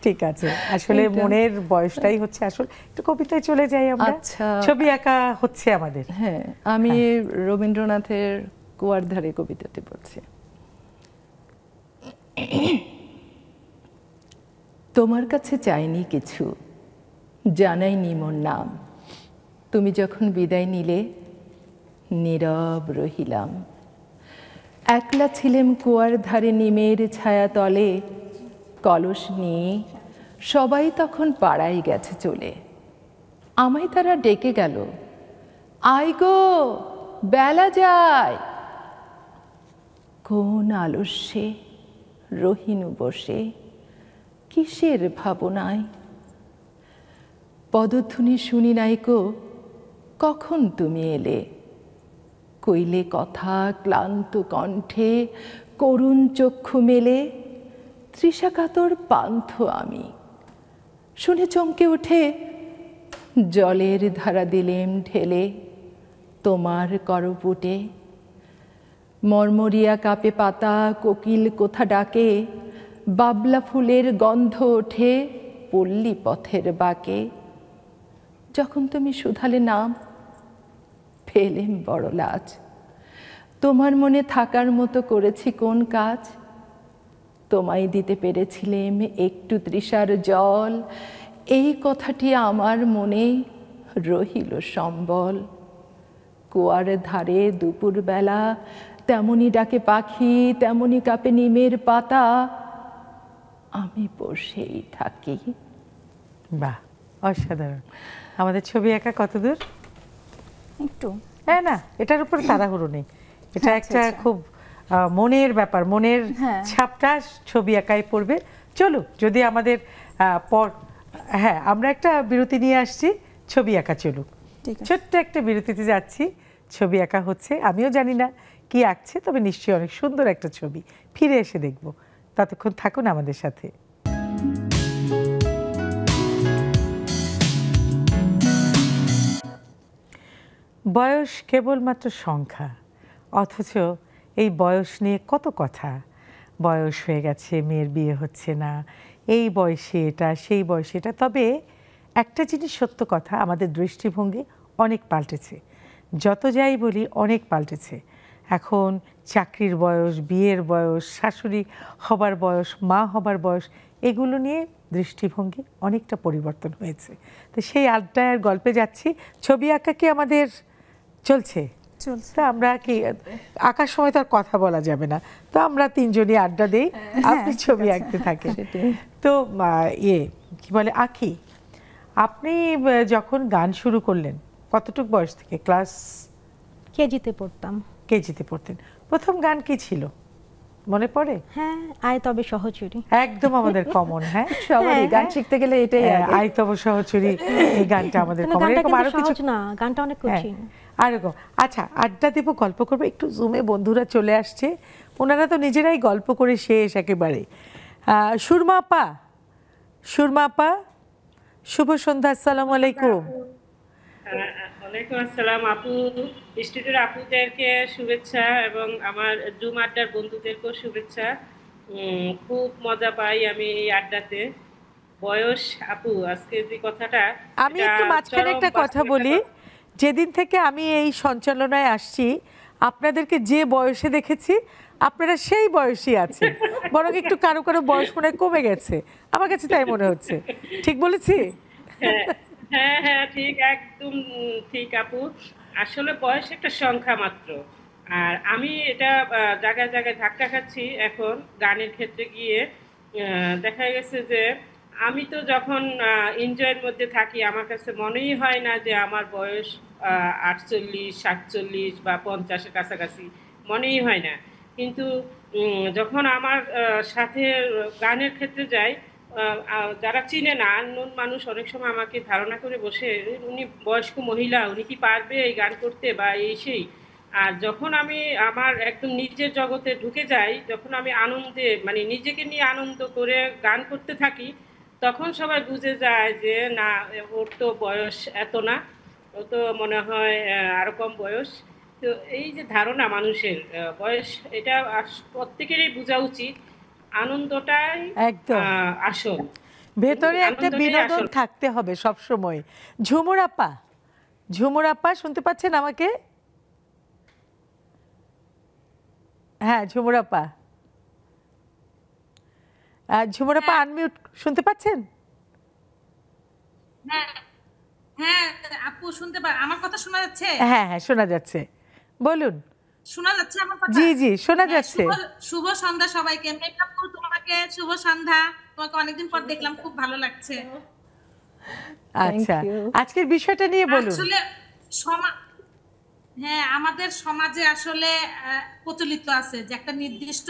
ঠিক আছে, আসলে এইটা। মনের বয়সটাই হচ্ছে আসল। একটু কবিতায় চলে যাই আমরা। আচ্ছা। ছবি আঁকা হচ্ছে আমাদের। হ্যাঁ, আমি রবীন্দ্রনাথের কুয়ার ধারে কবিতাটি পড়ছি। তোমার কাছে চাইনি কিছু, জানাইনি মোর নাম, তুমি যখন বিদায় নিলে নীরব রহিলাম। একলা ছিলেম কুয়ার ধারে নিমের ছায়া তলে, কলস নিয়ে সবাই তখন পাড়ায় গেছে চলে। আমায় তারা ডেকে গেল, আয় গো বেলা যায়। কোন আলস্যে রহিনু বসে, কিসের ভাবনায়। পদধ্বনি শুনি নাইকো, কখন তুমি এলে। কইলে কথা ক্লান্ত কণ্ঠে, করুণ চক্ষু মেলে। তৃষাকাতর পান্থ আমি, শুনে চমকে উঠে জলের ধারা দিলেম ঢেলে তোমার করপুটে। মরমরিয়া কাপে পাতা, কোকিল কোথা ডাকে, বাবলা ফুলের গন্ধ ওঠে পল্লী পথের বাঁকে। যখন তুমি শুধালে নাম, পেলেম বড় লাজ। তোমার মনে থাকার মতো করেছি কোন কাজ। তোমায় দিতে পেরেছিলেম একটু তৃষার জল, এই কথাটি আমার মনে রহিল সম্বল। কুয়ার ধারে দুপুরবেলা তেমনি ডাকে পাখি, তেমনি কাঁপে নিমের পাতা, আমি বসেই থাকি। বাহ, অসাধারণ। আমাদের ছবি আঁকা কতদূর? একটু হ্যাঁ, না এটার উপরে তাড়াহুড়ো নেই। এটা একটা খুব মনের ব্যাপার, মনের হ্যাঁ। ছাপটা ছবি আঁকায় পড়বে। চলো, যদি আমাদের পর, হ্যাঁ আমরা একটা বিরতি নিয়ে আসছি, ছবি আঁকা চলুক। ঠিক আছে। ছোট্ট একটা বিরতিতে যাচ্ছি, ছবি আঁকা হচ্ছে, আমিও জানি না কি আঁকছে, তবে নিশ্চয়ই অনেক সুন্দর একটা ছবি। ফিরে এসে দেখব, ততক্ষণ থাকুন আমাদের সাথে। বয়স কেবলমাত্র সংখ্যা, অথচ এই বয়স নিয়ে কত কথা। বয়স হয়ে গেছে, মেয়ের বিয়ে হচ্ছে না, এই বয়সে এটা, সেই বয়সে এটা। তবে একটা জিনিস সত্য কথা, আমাদের দৃষ্টিভঙ্গি অনেক পাল্টেছে। যত যাই বলি অনেক পাল্টেছে। এখন চাকরির বয়স, বিয়ের বয়স, শাশুড়ি হবার বয়স, মা হবার বয়স, এগুলো নিয়ে দৃষ্টিভঙ্গি অনেকটা পরিবর্তন হয়েছে। তো সেই আড্ডায় আর গল্পে যাচ্ছি। ছবি আঁকা কি আমাদের চলছে? চলছে। তা আমরা কি আঁকার সময় তো আর কথা বলা যাবে না, তো আমরা তিনজনই আড্ডা দেই, আপনি ছবি আঁকতে থাকেন। তো কি বলে আঁকি। আপনি যখন গান শুরু করলেন কতটুক বয়স থেকে? ক্লাস কেজিতে পড়তাম। কেজিতে পড়তেন। প্রথম গান কি ছিল মনে পড়ে? হ্যাঁ, আয় তবে সহচরী। একদম আমাদের কমন। হ্যাঁ, সবারই গান শিখতে গেলে এটাই আগে। আই তব সহচরী, এই গানটা আমাদের কিন্তু কমন। গানটা এরকম কিন্তু আরো কিছু সহজ না, গানটা অনেক হ্যাঁ, কঠিন। আরেকম। আচ্ছা, আড্ডা দেব, গল্প করবো একটু। জুমে বন্ধুরা চলে আসছে, ওনারা তো নিজেরাই গল্প করে শেষ একেবারে। সুরমা আপা, সুরমা আপা, শুভ সন্ধ্যা, আসসালামু আলাইকুম। ওয়ালাইকুম আসসালাম আপু, স্টুডিওর আপুদেরকে শুভেচ্ছা এবং আমার জুম আড্ডার বন্ধুদেরকেও শুভেচ্ছা। খুব মজা পাই আমি এই আড্ডাতে। বয়স আপু, আজকে যে কথাটা, আমি এটা একটু মাঝখানে চরম একটা কথা বাস্তব বলি। একটা যেদিন থেকে আমি এই সঞ্চালনায় আসছি, আপনাদেরকে যে বয়সে দেখেছি আপনারা সেই বয়সই আছেন, বরং একটু কারো কারো বয়স মনে হয় কমে গেছে, আমার কাছে তাই মনে হচ্ছে। ঠিক বলেছি? হ্যাঁ হ্যাঁ হ্যাঁ, ঠিক, একদম ঠিক আপু। আসলে বয়স একটা সংখ্যা মাত্র। আর আমি এটা জায়গায় জায়গায় ধাক্কা খাচ্ছি এখন গানের ক্ষেত্রে গিয়ে। দেখা গেছে যে আমি তো যখন এনজয়ের মধ্যে থাকি, আমার কাছে মনেই হয় না যে আমার বয়স 48, 47 বা 50-এর কাছাকাছি, মনেই হয় না। কিন্তু যখন আমার সাথে গানের ক্ষেত্রে যাই, যারা চিনে না, আননোন মানুষ অনেক সময় আমাকে ধারণা করে বসে, উনি বয়স্ক মহিলা, উনি কি পারবে এই গান করতে বা এই সেই। আর যখন আমি আমার একদম নিজের জগতে ঢুকে যাই, যখন আমি আনন্দে মানে নিজেকে নিয়ে আনন্দ করে গান করতে থাকি, তখন সবাই বুঝে যায় যে না, ওর তো বয়স এত না, ও তো মনে হয় আরো কম বয়স। তো এই যে ধারণা মানুষের বয়স, এটা প্রত্যেকেরই বোঝা উচিত। আনন্দটাই একদম আসল। ভেতরে একটা আনন্দটাই বিনোদন আসল। থাকতে হবে সব সময়। ঝুমুর আপা, ঝুমুর আপা শুনতে পাচ্ছেন আমাকে? হ্যাঁ ঝুমুর আপা, ঝুমুর আপা আনমিউট, শুনতে পাচ্ছেন? হ্যাঁ হ্যাঁ আপু শুনতে আমার কথা শোনা যাচ্ছে? হ্যাঁ হ্যাঁ শোনা যাচ্ছে, বলুন। শোনা যাচ্ছে আমার কথা? জি জি শোনা হ্যাঁ, যাচ্ছে। শুভ সন্ধ্যা সবাইকে। মেকআপ আপু তোমাকে শুভ সন্ধ্যা। তোমাকে অনেকদিন পর দেখলাম, খুব ভালো লাগছে। আচ্ছা you. আজকের বিষয়টা নিয়ে বলুন। আসলে হ্যাঁ, আমাদের সমাজে আসলে প্রচলিত আছে যে একটা নির্দিষ্ট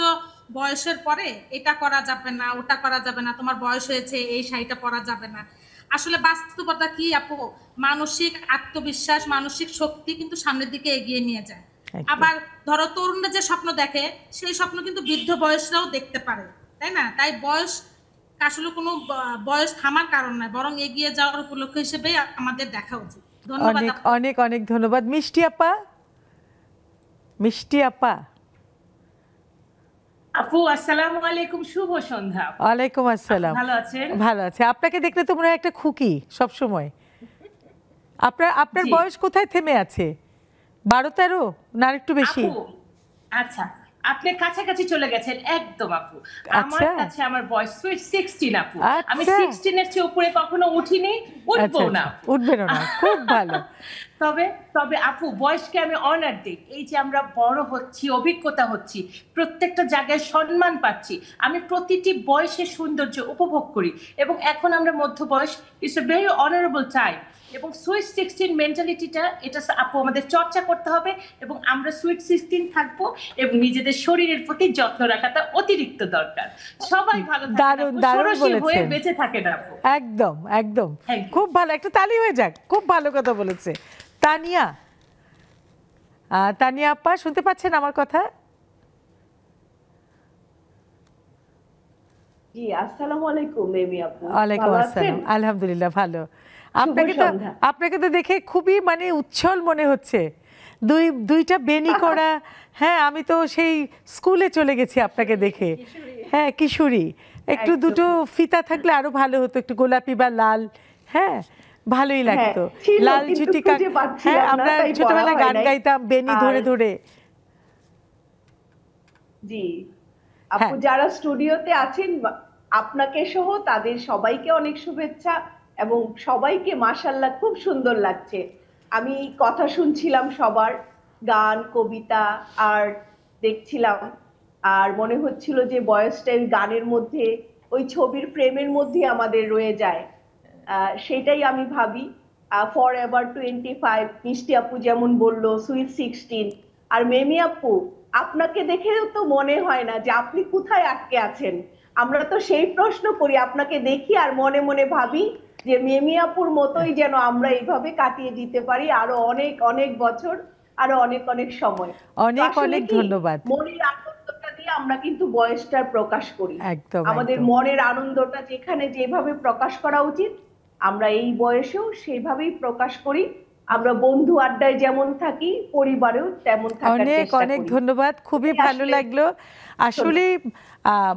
বয়সের পরে এটা করা যাবে না, ওটা করা যাবে না, তোমার বয়স হয়েছে এই শাড়িটা পরা যাবে না। আসলে বাস্তবতা কি আপু, মানসিক আত্মবিশ্বাস, মানসিক শক্তি কিন্তু সামনের দিকে এগিয়ে নিয়ে যায়। একদম। আবার ধরো তরুণরা যে স্বপ্ন দেখে, সেই স্বপ্ন কিন্তু বৃদ্ধ বয়সরাও দেখতে পারে, তাই না? তাই বয়স আসলে কোনো বয়স থামার কারণ নয়, বরং এগিয়ে যাওয়ার উপলক্ষ হিসেবেই আমাদের দেখা উচিত। ধন্যবাদ অনেক আপু। অনেক অনেক ধন্যবাদ। মিষ্টি আপা, মিষ্টি আপা। আপু আসসালামু আলাইকুম, শুভ সন্ধ্যা। ওয়ালাইকুম আসসালাম। ভালো আছেন? ভালো আছে। আপনাকে দেখলে তো মনে হয় একটা খুকি সব সময়। আপনার আপনার জি। বয়স কোথায় থেমে আছে? 12-13 না একটু বেশি? আপু আচ্ছা, আপনি কাছাকাছি চলে গেছেন একদম আপু। আমার আচ্ছা। কাছে আমার বয়স সুইট 16 আপু। আমি আচ্ছা। 16 এর চেয়ে উপরে কখনো উঠিনি, উঠবো আচ্ছা না আচ্ছা, আপু। উঠবেন না, খুব ভালো। তবে তবে আপু বয়সকে আমি অনার দিই। এই যে আমরা বড় হচ্ছি, অভিজ্ঞতা হচ্ছি, প্রত্যেকটা জায়গায় সম্মান পাচ্ছি, আমি প্রতিটি বয়সের সৌন্দর্য উপভোগ করি। এবং এখন আমরা মধ্য বয়স, it's a very honourable time. এবং সুইট 16 মেন্টালিটিটা, এটা আপু আমাদের চর্চা করতে হবে। এবং আমরা সুইট 16 থাকবো এবং নিজেদের শরীরের প্রতি যত্ন রাখাটা অতিরিক্ত দরকার। সবাই ভালো থাকেন দারুণ আপু, দারুণ ষোড়শী হয়ে বলেছেন। বেঁচে থাকেন আপু। একদম একদম, Thank you. খুব ভালো, একটা তালি হয়ে যাক। খুব ভালো কথা বলেছে তানিয়া। তানিয়া আপা শুনতে পাচ্ছেন আমার কথা? জি, আসসালামু আলাইকুম মেমি আপু। ওয়ালাইকুম ভালো আসসালাম, আছেন? আলহামদুলিল্লাহ ভালো। আপনাকে তো সন্ধ্যা। আপনাকে তো দেখে খুবই মানে উচ্ছল মনে হচ্ছে। দুইটা বেনি করা। হ্যাঁ আমি তো সেই স্কুলে চলে গেছি আপনাকে দেখে। হ্যাঁ কিশোরী, একটু একদম। দুটো ফিতা থাকলে আরো ভালো হতো, একটু গোলাপি বা লাল। হ্যাঁ ভালোই লাগতো। ছিল, লাল কিন্তু ঝুটি খুঁজে পাচ্ছিলাম হ্যাঁ না, আমরা তাই ছোটবেলায় পরা হয় গান নাই। গাইতাম বেনি আর- ধরে ধরে। জি আপু, হ্যাঁ। যারা স্টুডিওতে আছেন আপনাকে সহ তাদের সবাইকে অনেক শুভেচ্ছা এবং সবাইকে মাশাআল্লাহ খুব সুন্দর লাগছে। আমি কথা শুনছিলাম সবার, গান, কবিতা আর দেখছিলাম, আর মনে হচ্ছিল যে বয়সটা ওই গানের মধ্যে, ওই ছবির ফ্রেমের মধ্যে আমাদের রয়ে যায়। সেটাই আমি ভাবি। ফর এভার 25 মিষ্টি আপু যেমন বললো, সুইট 16। আর মেমি আপু, আপনাকে দেখেও তো মনে হয় না যে আপনি কোথায় আটকে আছেন। আমরা তো সেই প্রশ্ন করি, আপনাকে দেখি আর মনে মনে ভাবি যে মেমি আপুর মতোই যেন আমরা এইভাবে কাটিয়ে দিতে পারি আরো অনেক অনেক বছর, আরো অনেক অনেক সময়। অনেক আসলে অনেক কি, ধন্যবাদ। মনের আনন্দটা দিয়ে আমরা কিন্তু বয়সটার প্রকাশ করি। একদম আমাদের একদম। মনের আনন্দটা যেখানে যেভাবে প্রকাশ করা উচিত, আমরা এই বয়সেও সেইভাবেই প্রকাশ করি। আমরা বন্ধু আড্ডায় যেমন থাকি, পরিবারেও তেমন থাকার অনেক চেষ্টা অনেক করি। ধন্যবাদ, খুবই এটাই ভালো আসলে লাগলো। আসলে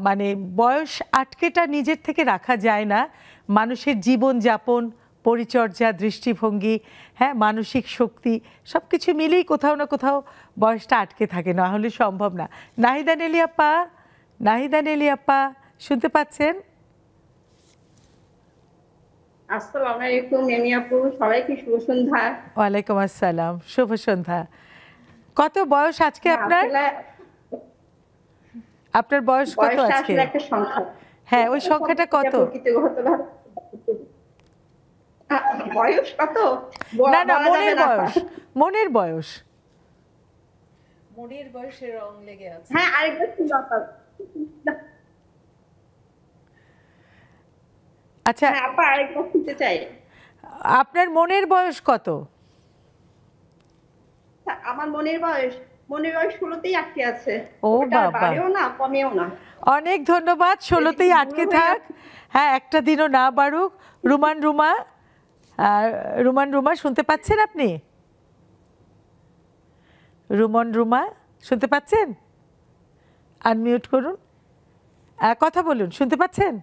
মানে বয়স আটকেটা নিজের থেকে রাখা যায় না। মানুষের জীবন যাপন, পরিচর্যা, দৃষ্টিভঙ্গি, হ্যাঁ মানসিক শক্তি সব কিছু মিলেই কোথাও না কোথাও বয়সটা আটকে থাকে, না হলে সম্ভব না। নাহিদা নেলি আপা, নাহিদা নেলি আপা শুনতে পাচ্ছেন? আসসালামু আলাইকুম মেমি আপু, সবাইকে শুভ সন্ধ্যা। ওয়ালাইকুম আসসালাম, শুভ সন্ধ্যা। কত বয়স আজকে আপনার? আপনার বয়স কত বয়সটা আজকে? আসলে একটা সংখ্যা। হ্যাঁ ওই সংখ্যাটা কত? প্রকৃতিগতভাবে বয়স কত না না বলা যাবে মনের না। বয়স, মনের বয়স। মনের বয়সে রং লেগে আছে। হ্যাঁ, আরেকবার ছিল আপনার। আচ্ছা হ্যাঁ আপা, আরেকবার শুনতে চাই। আপনার মনের বয়স কত? আমার মনের বয়স 16তেই আটকে আছে। ও ওটা বাবা। বাড়েও না কমেও না। অনেক ধন্যবাদ। 16তেই আটকে থাক, হ্যাঁ, একটা দিনও না বাড়ুক। রুমান রুমা শুনতে পাচ্ছেন আপনি? রুমা শুনতে পাচ্ছেন? আনমিউট করুন, কথা বলুন। শুনতে পাচ্ছেন?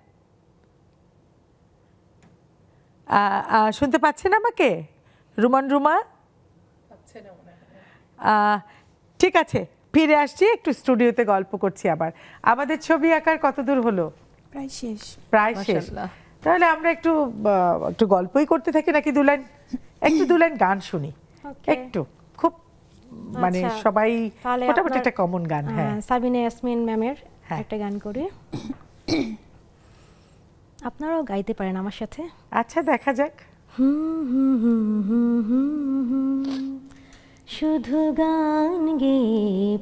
শুনতে পাচ্ছেন আমাকে? রুমা ঠিক আছে, ফিরে আসছি, একটু স্টুডিওতে গল্প করছি আবার। আমাদের ছবি আঁকার কত দূর হলো? প্রায় শেষ। প্রায় শেষ। তাহলে আমরা একটু গল্পই করতে থাকি নাকি দু লাইন গান শুনি একটু? খুব মানে সবাই মোটামুটি একটা কমন গান। হ্যাঁ, সাবিনা ইয়াসমিন ম্যামের একটা গান করি, আপনারাও গাইতে পারেন আমার সাথে। আচ্ছা, দেখা যাক। শুধু গান গে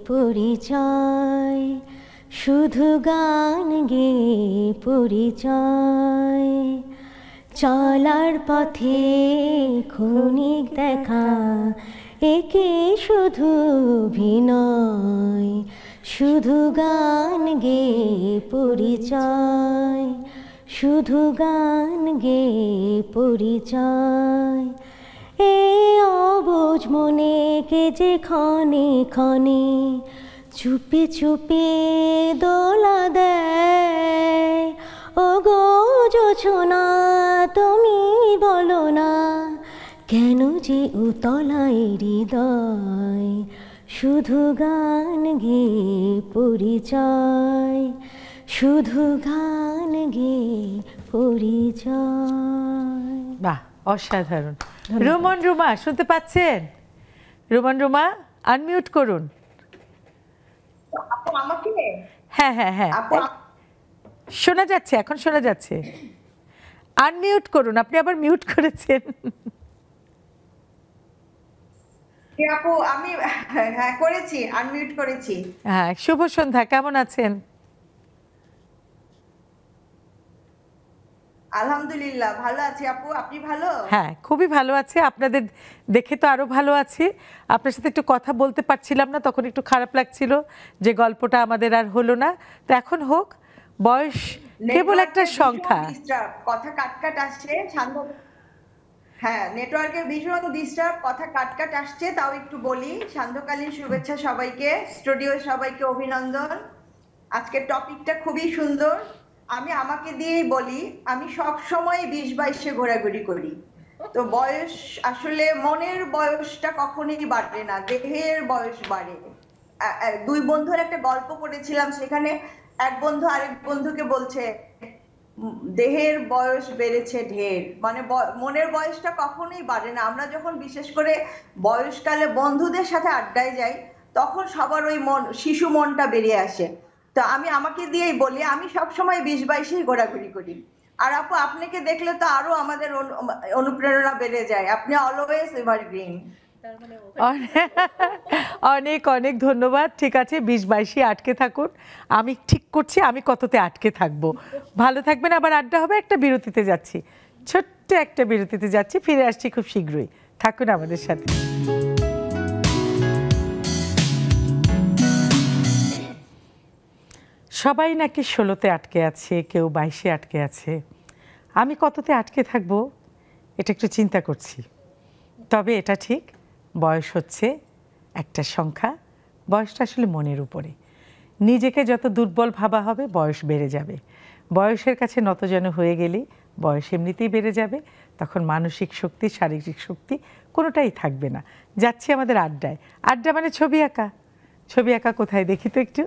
পরিচয়, শুধু গান গে পরিচয়, চলার পথে ক্ষণিক দেখা, একে শুধু অভিনয়, শুধু গান গে পরিচয়, শুধু গান গে পরিচয়, এই অবুঝ মনে কে যে ক্ষণে ক্ষণে চুপি চুপি দোলা দেয়, ও গো জোছনা তুমি বলো না, কেন যে উতলায় হৃদয়, শুধু গান গে পরিচয়, শুধু গান গে পরিচয়। বাহ, অসাধারণ। রুমা শুনতে পাচ্ছেন? রুমা আনমিউট করুন। আমাকে হ্যাঁ, শোনা যাচ্ছে, এখন শোনা যাচ্ছে। আনমিউট করুন, আপনি আবার মিউট করেছেন। আপু আমি হ্যাঁ করেছি, আনমিউট করেছি। হ্যাঁ, শুভ সন্ধ্যা, কেমন আছেন? আলহামদুলিল্লাহ ভালো আছি আপু, আপনি ভালো? হ্যাঁ, খুবই ভালো আছে, আপনাদের দেখে তো আরো ভালো আছি। আপনার সাথে একটু কথা বলতে পারছিলাম না, তখন একটু খারাপ লাগছিল যে গল্পটা আমাদের আর হলো না। তো এখন হোক, বয়স কেবল একটা সংখ্যা। কথা কাটকাট আসছে, হ্যাঁ নেটওয়ার্কের ভীষণ ডিস্টার্ব, কথা কাটকাট আসছে, তাও একটু বলি। সান্ধ্যকালীন শুভেচ্ছা সবাইকে, স্টুডিও সবাইকে অভিনন্দন। আজকের টপিকটা খুবই সুন্দর। আমি আমাকে দিয়েই বলি, আমি সব সময় 20-22-এ ঘোরাঘুরি করি। তো বয়স আসলে মনের বয়সটা কখনোই বাড়ে না, দেহের বয়স বাড়ে। দুই বন্ধুর একটা গল্প পড়েছিলাম, সেখানে এক বন্ধু আরেক বন্ধুকে বলছে দেহের বয়স বেড়েছে ঢের, মানে মনের বয়সটা কখনোই বাড়ে না। আমরা যখন বিশেষ করে বয়সকালে বন্ধুদের সাথে আড্ডায় যাই, তখন সবার ওই শিশু মনটা বেরিয়ে আসে। তো আমি আমাকে দিয়েই বলি, আমি সবসময় 20-22-এই ঘোরাঘুরি করি। আর আপু আপনাকে দেখলে তো আরো আমাদের অনুপ্রেরণা বেড়ে যায়, আপনি অলওয়েজ এভারগ্রিন। অনেক অনেক ধন্যবাদ। ঠিক আছে, 20-22-এ আটকে থাকুন, আমি ঠিক করছি আমি কততে আটকে থাকবো। ভালো থাকবেন, আবার আড্ডা হবে। একটা বিরতিতে যাচ্ছি, ছোট্ট একটা বিরতিতে যাচ্ছি, ফিরে আসছি খুব শীঘ্রই, থাকুন আমাদের সাথে। সবাই নাকি 16তে আটকে আছে, কেউ 22-এ আটকে আছে। আমি কততে আটকে থাকবো এটা একটু চিন্তা করছি। তবে এটা ঠিক, বয়স হচ্ছে একটা সংখ্যা, বয়সটা আসলে মনের উপরে। নিজেকে যত দুর্বল ভাবা হবে, বয়স বেড়ে যাবে। বয়সের কাছে নত যেন হয়ে গেলেই বয়স এমনিতেই বেড়ে যাবে, তখন মানসিক শক্তি, শারীরিক শক্তি কোনোটাই থাকবে না। যাচ্ছি আমাদের আড্ডায়। আড্ডা মানে ছবি আঁকা। ছবি আঁকা কোথায় দেখি তো একটু।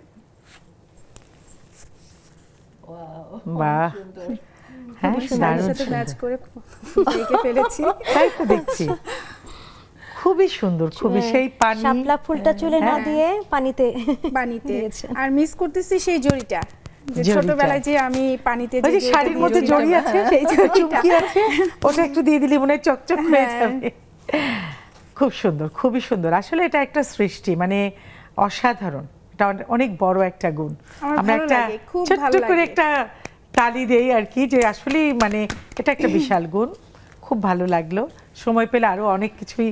বাহ, হ্যাঁ, তাই তো দেখছি, খুবই সুন্দর, খুবই। সেই পানি, শাপলা ফুলটা চুলে না দিয়ে পানিতে দিয়েছে। আর মিস করতেছি সেই জড়িটা, যে ছোটবেলায় যে আমি পানিতে যে শাড়ির মধ্যে জড়ি আছে, সেই চুমকি আছে, ওটা একটু দিয়ে দিলে মনে হয় চকচক হয়ে যাবে। খুব সুন্দর, খুবই সুন্দর। আসলে এটা একটা সৃষ্টি, মানে অসাধারণ। এটা অনেক বড় একটা গুণ। আমরা একটা ছোট্ট করে একটা তালি দেই আর কি, যে আসলে মানে এটা একটা বিশাল গুণ। খুব ভালো লাগলো। সময় পেলে আরো অনেক কিছুই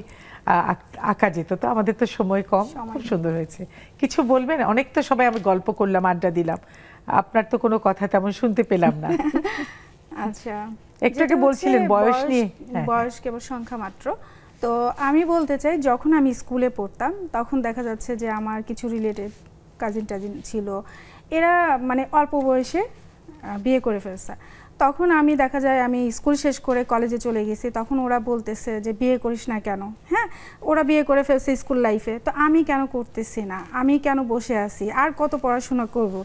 আঁকা যেত। তো আমাদের তো সময় কম, খুব সুন্দর হয়েছে। কিছু বলবেন? অনেক তো সবাই আমি গল্প করলাম, আড্ডা দিলাম, আপনার তো কোনো কথা তেমন শুনতে পেলাম না। আচ্ছা, একটু আগে বলছিলেন বয়স নিয়ে। বয়স কেবল সংখ্যা মাত্র। তো আমি বলতে চাই, যখন আমি স্কুলে পড়তাম তখন দেখা যাচ্ছে যে আমার কিছু রিলেটিভ কাজিন টাজিন ছিল, এরা মানে অল্প বয়সে বিয়ে করে ফেলছে। তখন আমি দেখা যায় আমি স্কুল শেষ করে কলেজে চলে গেছি, তখন ওরা বলতেছে যে বিয়ে করিস না কেন? হ্যাঁ, ওরা বিয়ে করে ফেলছে স্কুল লাইফে, তো আমি কেন করতেছি না? আমি কেন বসে আছি? আর কত পড়াশোনা করব?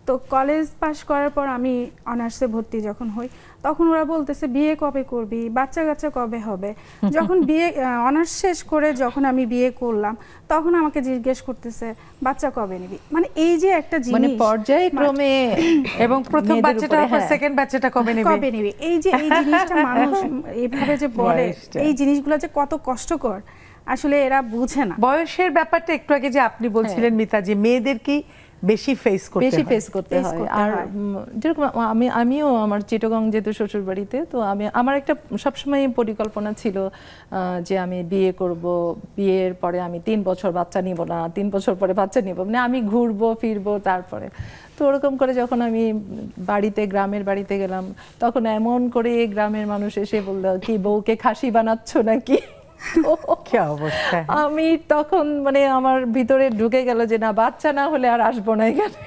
তো কলেজ পাশ করার পর আমি অনার্সে ভর্তি যখন হই, তখন ওরা বলতেছে বিয়ে কবে করবি, বাচ্চা কাচ্চা কবে হবে? যখন বিয়ে অনার্স শেষ করে যখন আমি বিয়ে করলাম, তখন আমাকে জিজ্ঞেস করতেছে বাচ্চা কবে নিবি। মানে এই যে একটা জিনিস, মানে পর্যায়ক্রমে, এবং প্রথম বাচ্চাটা পর সেকেন্ড বাচ্চাটা কবে নিবি, এই যে এই জিনিসটা মানুষ এইভাবে যে বলে, এই জিনিসগুলো যে কত কষ্টকর আসলে এরা বুঝে না। বয়সের ব্যাপারটা একটু আগে যে আপনি বলছিলেন মিতা, যে মেয়েদের কি বেশি ফেস করতে হয়। আর যেরকম আমিও আমার চিটাগং যেহেতু শ্বশুর বাড়িতে, তো আমার একটা সবসময় পরিকল্পনা ছিল যে আমি বিয়ে করব, বিয়ের পরে আমি 3 বছর বাচ্চা নিব না, 3 বছর পরে বাচ্চা নিব, মানে আমি ঘুরবো ফিরবো। তারপরে তো ওরকম করে যখন আমি গ্রামের বাড়িতে গেলাম, তখন এমন করে গ্রামের মানুষ এসে বললো, কি বউকে খাসি বানাচ্ছ নাকি? আমি তখন মানে আমার ভিতরে ঢুকে গেল যে না, বাচ্চা না হলে আর আসবো না এখানে।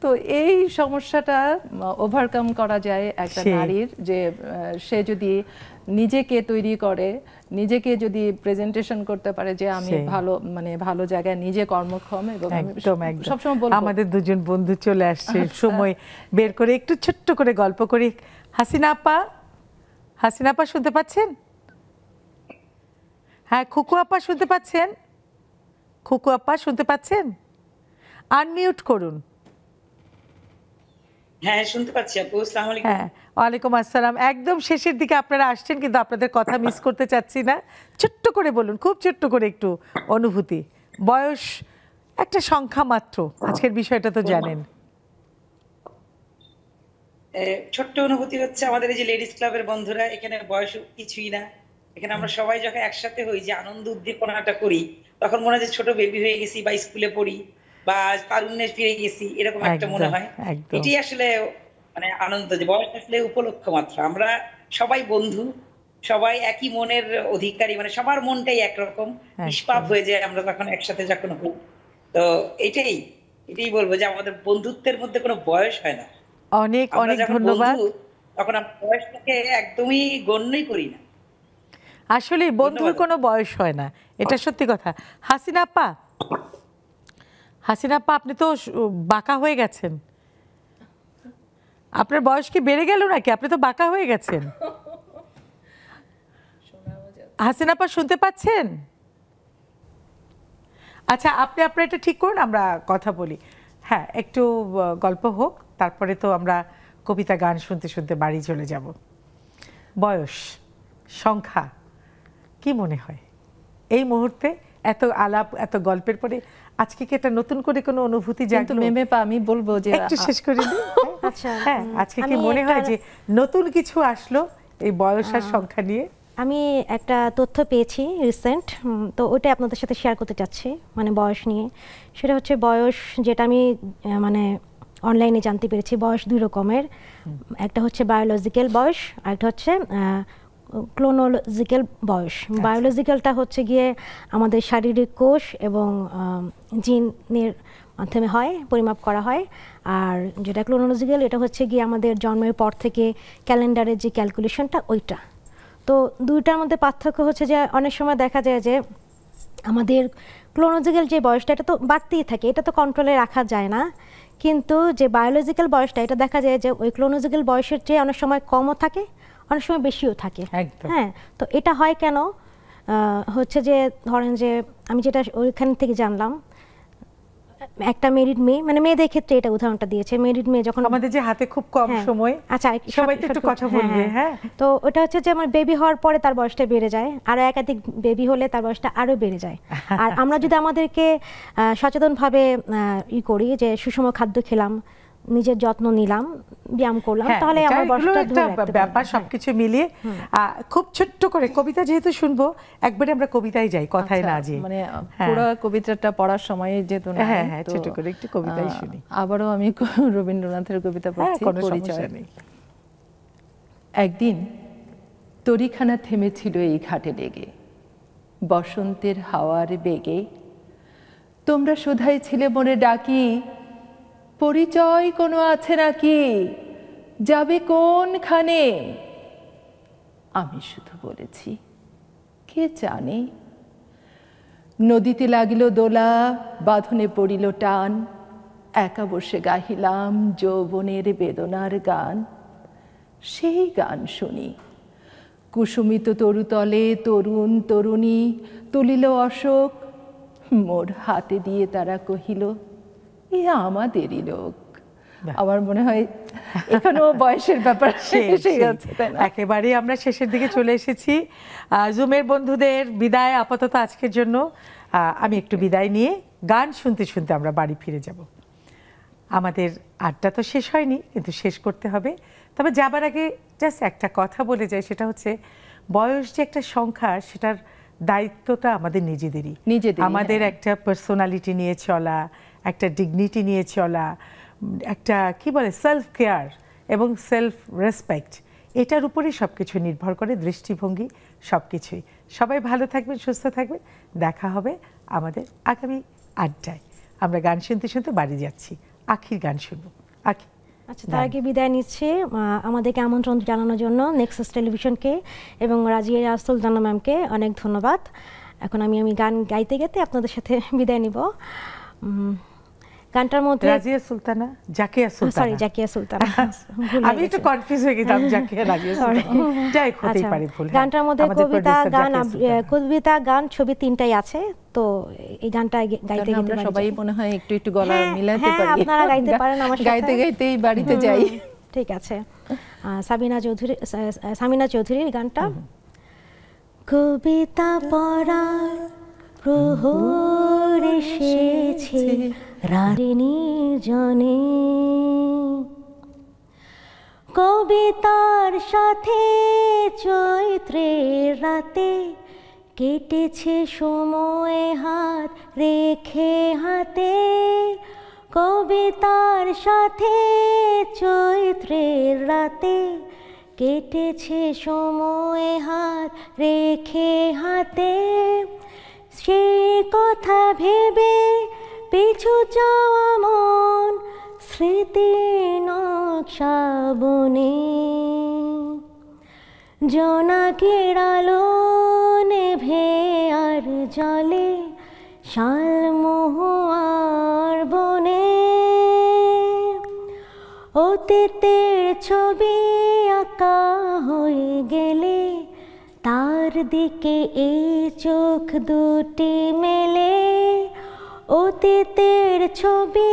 তো এই সমস্যাটা ওভারকাম করা যায় একটা নারীর, যে সে যদি নিজেকে তৈরি করে, নিজেকে যদি প্রেজেন্টেশন করতে পারে যে আমি ভালো জায়গায় নিজে কর্মক্ষম। এবং সবসময় বলবো, আমাদের দুজন বন্ধু চলে আসছে, সময় বের করে একটু ছোট্ট করে গল্প করি। হাসিনা আপা শুনতে পাচ্ছেন? হ্যাঁ, খুকু আপা শুনতে পাচ্ছেন? খুকু আপা শুনতে পাচ্ছেন? আনমিউট করুন। হ্যাঁ, শুনতে পাচ্ছি আপু। আসসালামু আলাইকুম। হ্যাঁ, ওয়ালাইকুম আসসালাম। একদম শেষের দিকে আপনারা আসছেন, কিন্তু আপনাদের কথা মিস করতে চাচ্ছি না। ছোট্ট করে বলুন, খুব ছোট্ট করে একটু অনুভূতি। বয়স একটা সংখ্যা মাত্র, আজকের বিষয়টা তো জানেন। ছোট্ট অনুভূতি হচ্ছে, আমাদের এই যে লেডিস ক্লাবের বন্ধুরা, এখানে বয়স কিছুই না। এখানে আমরা সবাই যখন একসাথে হই, যে আনন্দ উদ্দীপনাটা করি, তখন মনে হয় যে ছোট বেবি হয়ে গেছি, বা স্কুলে পড়ি, বা তারুণ্যে ফিরে গেছি, এরকম একটা মনে হয়। এটি আসলে মানে আনন্দ, যে বয়স আসলে উপলক্ষ মাত্র। আমরা সবাই বন্ধু, সবাই একই মনের অধিকারী, মানে সবার মনটাই একরকম, নিষ্পাপ হয়ে যায় আমরা যখন একসাথে যখন হই। তো এটাই বলবো যে আমাদের বন্ধুত্বের মধ্যে কোনো বয়স হয় না। অনেক ধন্যবাদ। তখন আমরা বয়সটাকে একদমই গণ্যই করি না। আসলে বন্ধুর কোনো বয়স হয় না, এটা সত্যি কথা। হাসিনা আপা, আপনি তো বাঁকা হয়ে গেছেন। আপনার বয়স কি বেড়ে গেল নাকি? আপনি তো বাঁকা হয়ে গেছেন। হাসিনা আপা শুনতে পাচ্ছেন? আচ্ছা, আপনি আপনার এটা ঠিক করুন, আমরা কথা বলি। হ্যাঁ, একটু গল্প হোক, তারপরে তো আমরা কবিতা গান শুনতে শুনতে বাড়ি চলে যাব। বয়স সংখ্যা কি মনে হয় এই মুহূর্তে, এত আলাপ এত গল্পের পরে আজকে কি একটা নতুন করে কোনো অনুভূতি জাগলো? আমি বলবো যে একটু শেষ করে দিই। আচ্ছা, হ্যাঁ, আজকে কি মনে হয় যে নতুন কিছু আসলো এই বয়স আর সংখ্যা নিয়ে? আমি একটা তথ্য পেয়েছি রিসেন্ট, তো ওইটাই আপনাদের সাথে শেয়ার করতে চাচ্ছি, মানে বয়স নিয়ে। সেটা হচ্ছে বয়স, যেটা আমি মানে অনলাইনে জানতে পেরেছি, বয়স 2 রকমের। একটা হচ্ছে বায়োলজিক্যাল বয়স, আর একটা হচ্ছে ক্রোনোলজিক্যাল বয়স। বায়োলজিক্যালটা হচ্ছে গিয়ে আমাদের শারীরিক কোষ এবং জিনের মাধ্যমে হয়, পরিমাপ করা হয়। আর যেটা ক্রোনোলজিক্যাল, এটা হচ্ছে গিয়ে আমাদের জন্মের পর থেকে ক্যালেন্ডারের যে ক্যালকুলেশনটা, ওইটা। তো দুইটার মধ্যে পার্থক্য হচ্ছে যে অনেক সময় দেখা যায় যে আমাদের ক্রোনোলজিক্যাল যে বয়সটা, এটা তো বাড়তেই থাকে, এটা তো কন্ট্রোলে রাখা যায় না। কিন্তু যে বায়োলজিক্যাল বয়সটা, এটা দেখা যায় যে ওই ক্রোনোলজিক্যাল বয়সের চেয়ে অনেক সময় কমও থাকে, অনেক সময় বেশিও থাকে। হ্যাঁ, তো এটা হয় কেন? হচ্ছে যে ধরেন যে আমি যেটা ওইখান থেকে জানলাম, একটা মেরিড মেয়ে, মানে মেয়েদের ক্ষেত্রে এটা উদাহরণটা দিয়েছে। মেরিড মেয়ে যখন, আমাদের যে হাতে খুব কম সময়, আচ্ছা সবাই একটু কথা বলবে। হ্যাঁ, তো ওটা হচ্ছে যে আমার বেবি হওয়ার পরে তার বয়সটা বেড়ে যায়, আর একাধিক বেবি হলে তার বয়সটা আরো বেড়ে যায়। আর আমরা যদি আমাদেরকে সচেতনভাবে করি যে সুষম খাদ্য খেলাম, নিজের যত্ন নিলাম, ব্যায়াম করলাম, হ্যাঁ, তাহলে আমার বয়সটা একটা ধরে রাখতে ব্যাপার পারবো। সবকিছু মিলিয়ে খুব ছোট্ট করে কবিতা যেহেতু শুনবো, একবারে আমরা কবিতায় যাই, কথায় না যে মানে পুরো কবিতাটা পড়ার সময় যেত না। হ্যাঁ হ্যাঁ, ছোট করে একটু কবিতাই শুনি। আবারও আমি রবীন্দ্রনাথের কবিতা পড়ছি, কোনো পরিচয়। সমস্যা নেই। একদিন তরিখানা থেমেছিল এই ঘাটে লেগে, বসন্তের হাওয়ার বেগে। তোমরা শুধাই ছিলে মনে ডাকি, পরিচয় কোনো আছে নাকি, যাবে কোনখানে? আমি শুধু বলেছি, কে জানে। নদীতে লাগিল দোলা, বাঁধনে পড়িল টান, একা বসে গাহিলাম যৌবনের বেদনার গান। সেই গান শুনি কুসুমিত তরুতলে তরুণ তরুণী তুলিল অশোক, মোর হাতে দিয়ে তারা কহিল, এ আমাদেরই লোক। আমার মনে হয় এখানেও বয়সের ব্যাপার এসে গেছে, তাই না? একেবারে আমরা শেষের দিকে চলে এসেছি। জুমের বন্ধুদের বিদায় আপাতত আজকের জন্য। আমি একটু বিদায় নিয়ে গান শুনতে শুনতে আমরা বাড়ি ফিরে যাব। আমাদের আড্ডা তো শেষ হয়নি, কিন্তু শেষ করতে হবে। তবে যাবার আগে জাস্ট একটা কথা বলে যাই, সেটা হচ্ছে বয়স যে একটা সংখ্যা, সেটার দায়িত্বটা আমাদের নিজেদেরই। আমাদের একটা পার্সোনালিটি নিয়ে চলা, একটা ডিগনিটি নিয়ে চলা, একটা কি বলে সেলফ কেয়ার এবং সেলফ রেসপেক্ট, এটার উপরেই সব কিছু নির্ভর করে, দৃষ্টিভঙ্গি সব কিছুই। সবাই ভালো থাকবেন, সুস্থ থাকবেন। দেখা হবে আমাদের আগামী আড্ডায়। আমরা গান শুনতে শুনতে বাড়ি যাচ্ছি, আখির গান শুনবো। আখি, আচ্ছা, তার আগে বিদায় নিচ্ছে আমাদেরকে আমন্ত্রণ জানানোর জন্য নেক্সাস টেলিভিশনকে এবং রাজিয়া সুলতানা ম্যামকে অনেক ধন্যবাদ। এখন আমি গান গাইতে গাইতে আপনাদের সাথে বিদায় নিব। গানটার মধ্যে রাজিয়া সুলতানা, জাকিয়া সুলতানা, সরি জাকিয়া সুলতানা, আমি একটু কনফিউজ হয়ে গেলাম, জাকিয়া রাজিয়া সুলতানা, যাই হতেই পারে ভুল। গানটার মধ্যে কবিতা গান ছবি তিনটাই আছে, তো এই গানটা গাইতে গেতে আমরা সবাই মনে হয় একটু একটু গলা মিলাতে পারি। আপনারা গাইতে পারেন আমার সাথে, গাইতে গাইতেই বাড়িতে যাই। ঠিক আছে। সামিনা চৌধুরীর গানটা। কবিতা পড়ার প্রহর এসেছে রারিনী জনে, কবিতার সাথে চৈত্রের রাতে কেটেছে সময় হাত রেখে হাতে, কবিতার সাথে চৈত্রের রাতে কেটেছে সময় হাত রেখে হাতে। সেই কথা ভেবে পিছু যাওয়া মন স্মৃতির নকশা বনে, জোনাকের আলো নেভে আর জলে শালমহুয়ার বনে, অতীতের ছবি আঁকা হয়ে গেলে তার দিকে এই চোখ দুটি মেলে, অতীতের ছবি